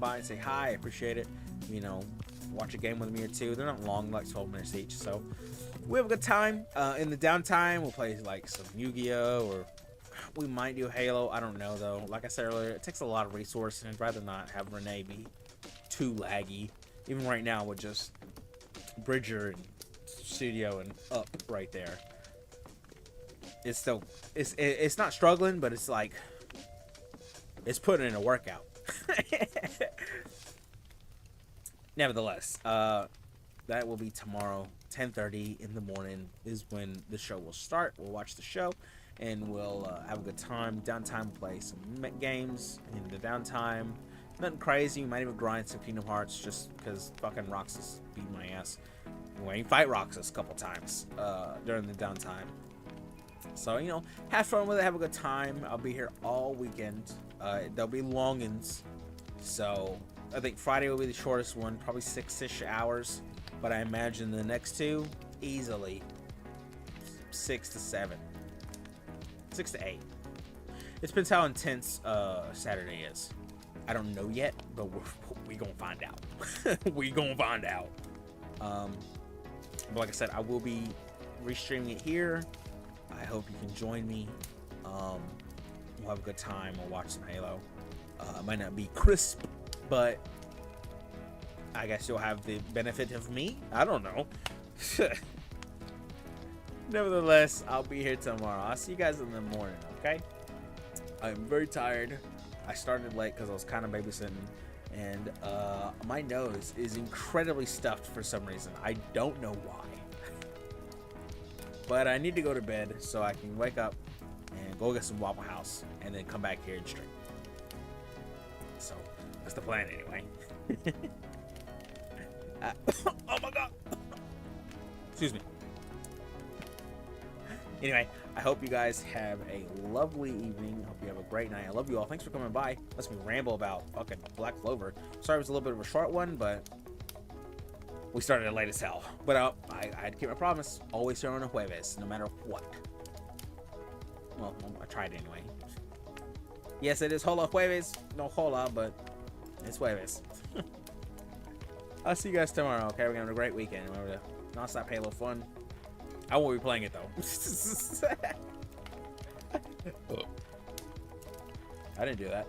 by and say hi. I appreciate it. You know, watch a game with me or two. They're not long, like 12 minutes each, so we have a good time. In the downtime, we'll play like some Yu-Gi-Oh, or we might do Halo. I don't know though. Like I said earlier, it takes a lot of resources, and I'd rather not have Renee be too laggy. Even right now with just Bridger and studio and up right there. It's still, it's not struggling, but it's like, it's putting in a workout. Nevertheless, that will be tomorrow, 10:30 in the morning is when the show will start. We'll watch the show, and we'll have a good time. Downtime, play some games in the downtime. Nothing crazy. We might even grind some Kingdom Hearts just because fucking Roxas beat my ass. We fight Roxas a couple times during the downtime. So, you know, have fun with it. Have a good time. I'll be here all weekend. There'll be longins. So, I think Friday will be the shortest one. Probably 6-ish hours. But I imagine the next two, easily 6 to 7. 6 to 8. It depends how intense Saturday is. I don't know yet, but we gonna find out. We gonna find out. But like I said, I will be restreaming it here. I hope you can join me. We'll have a good time. We'll watch some Halo. It might not be crisp, but I guess you'll have the benefit of me. I don't know. Nevertheless, I'll be here tomorrow. I'll see you guys in the morning, okay? I'm very tired. I started late because I was kind of babysitting, and my nose is incredibly stuffed for some reason. I don't know why. But I need to go to bed so I can wake up and go get some Waffle House and then come back here and stream. So, that's the plan anyway. Oh my god! Excuse me. Anyway, I hope you guys have a lovely evening. Hope you have a great night. I love you all. Thanks for coming by. Let's me ramble about fucking Black Clover. Sorry it was a little bit of a short one, but we started it late as hell. But I had to keep my promise. Always here on a Jueves, no matter what. Well, I tried anyway. Yes, it is Hola Jueves. No Hola, but it's Jueves. I'll see you guys tomorrow, okay? We're going to have a great weekend. Remember to non-stop Halo fun. I won't be playing it, though. I didn't do that.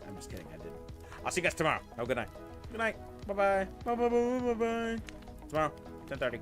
I'm just kidding. I didn't. I'll see you guys tomorrow. Have a good night. Good night. Bye-bye. Bye-bye. Bye-bye. Tomorrow, 10:30.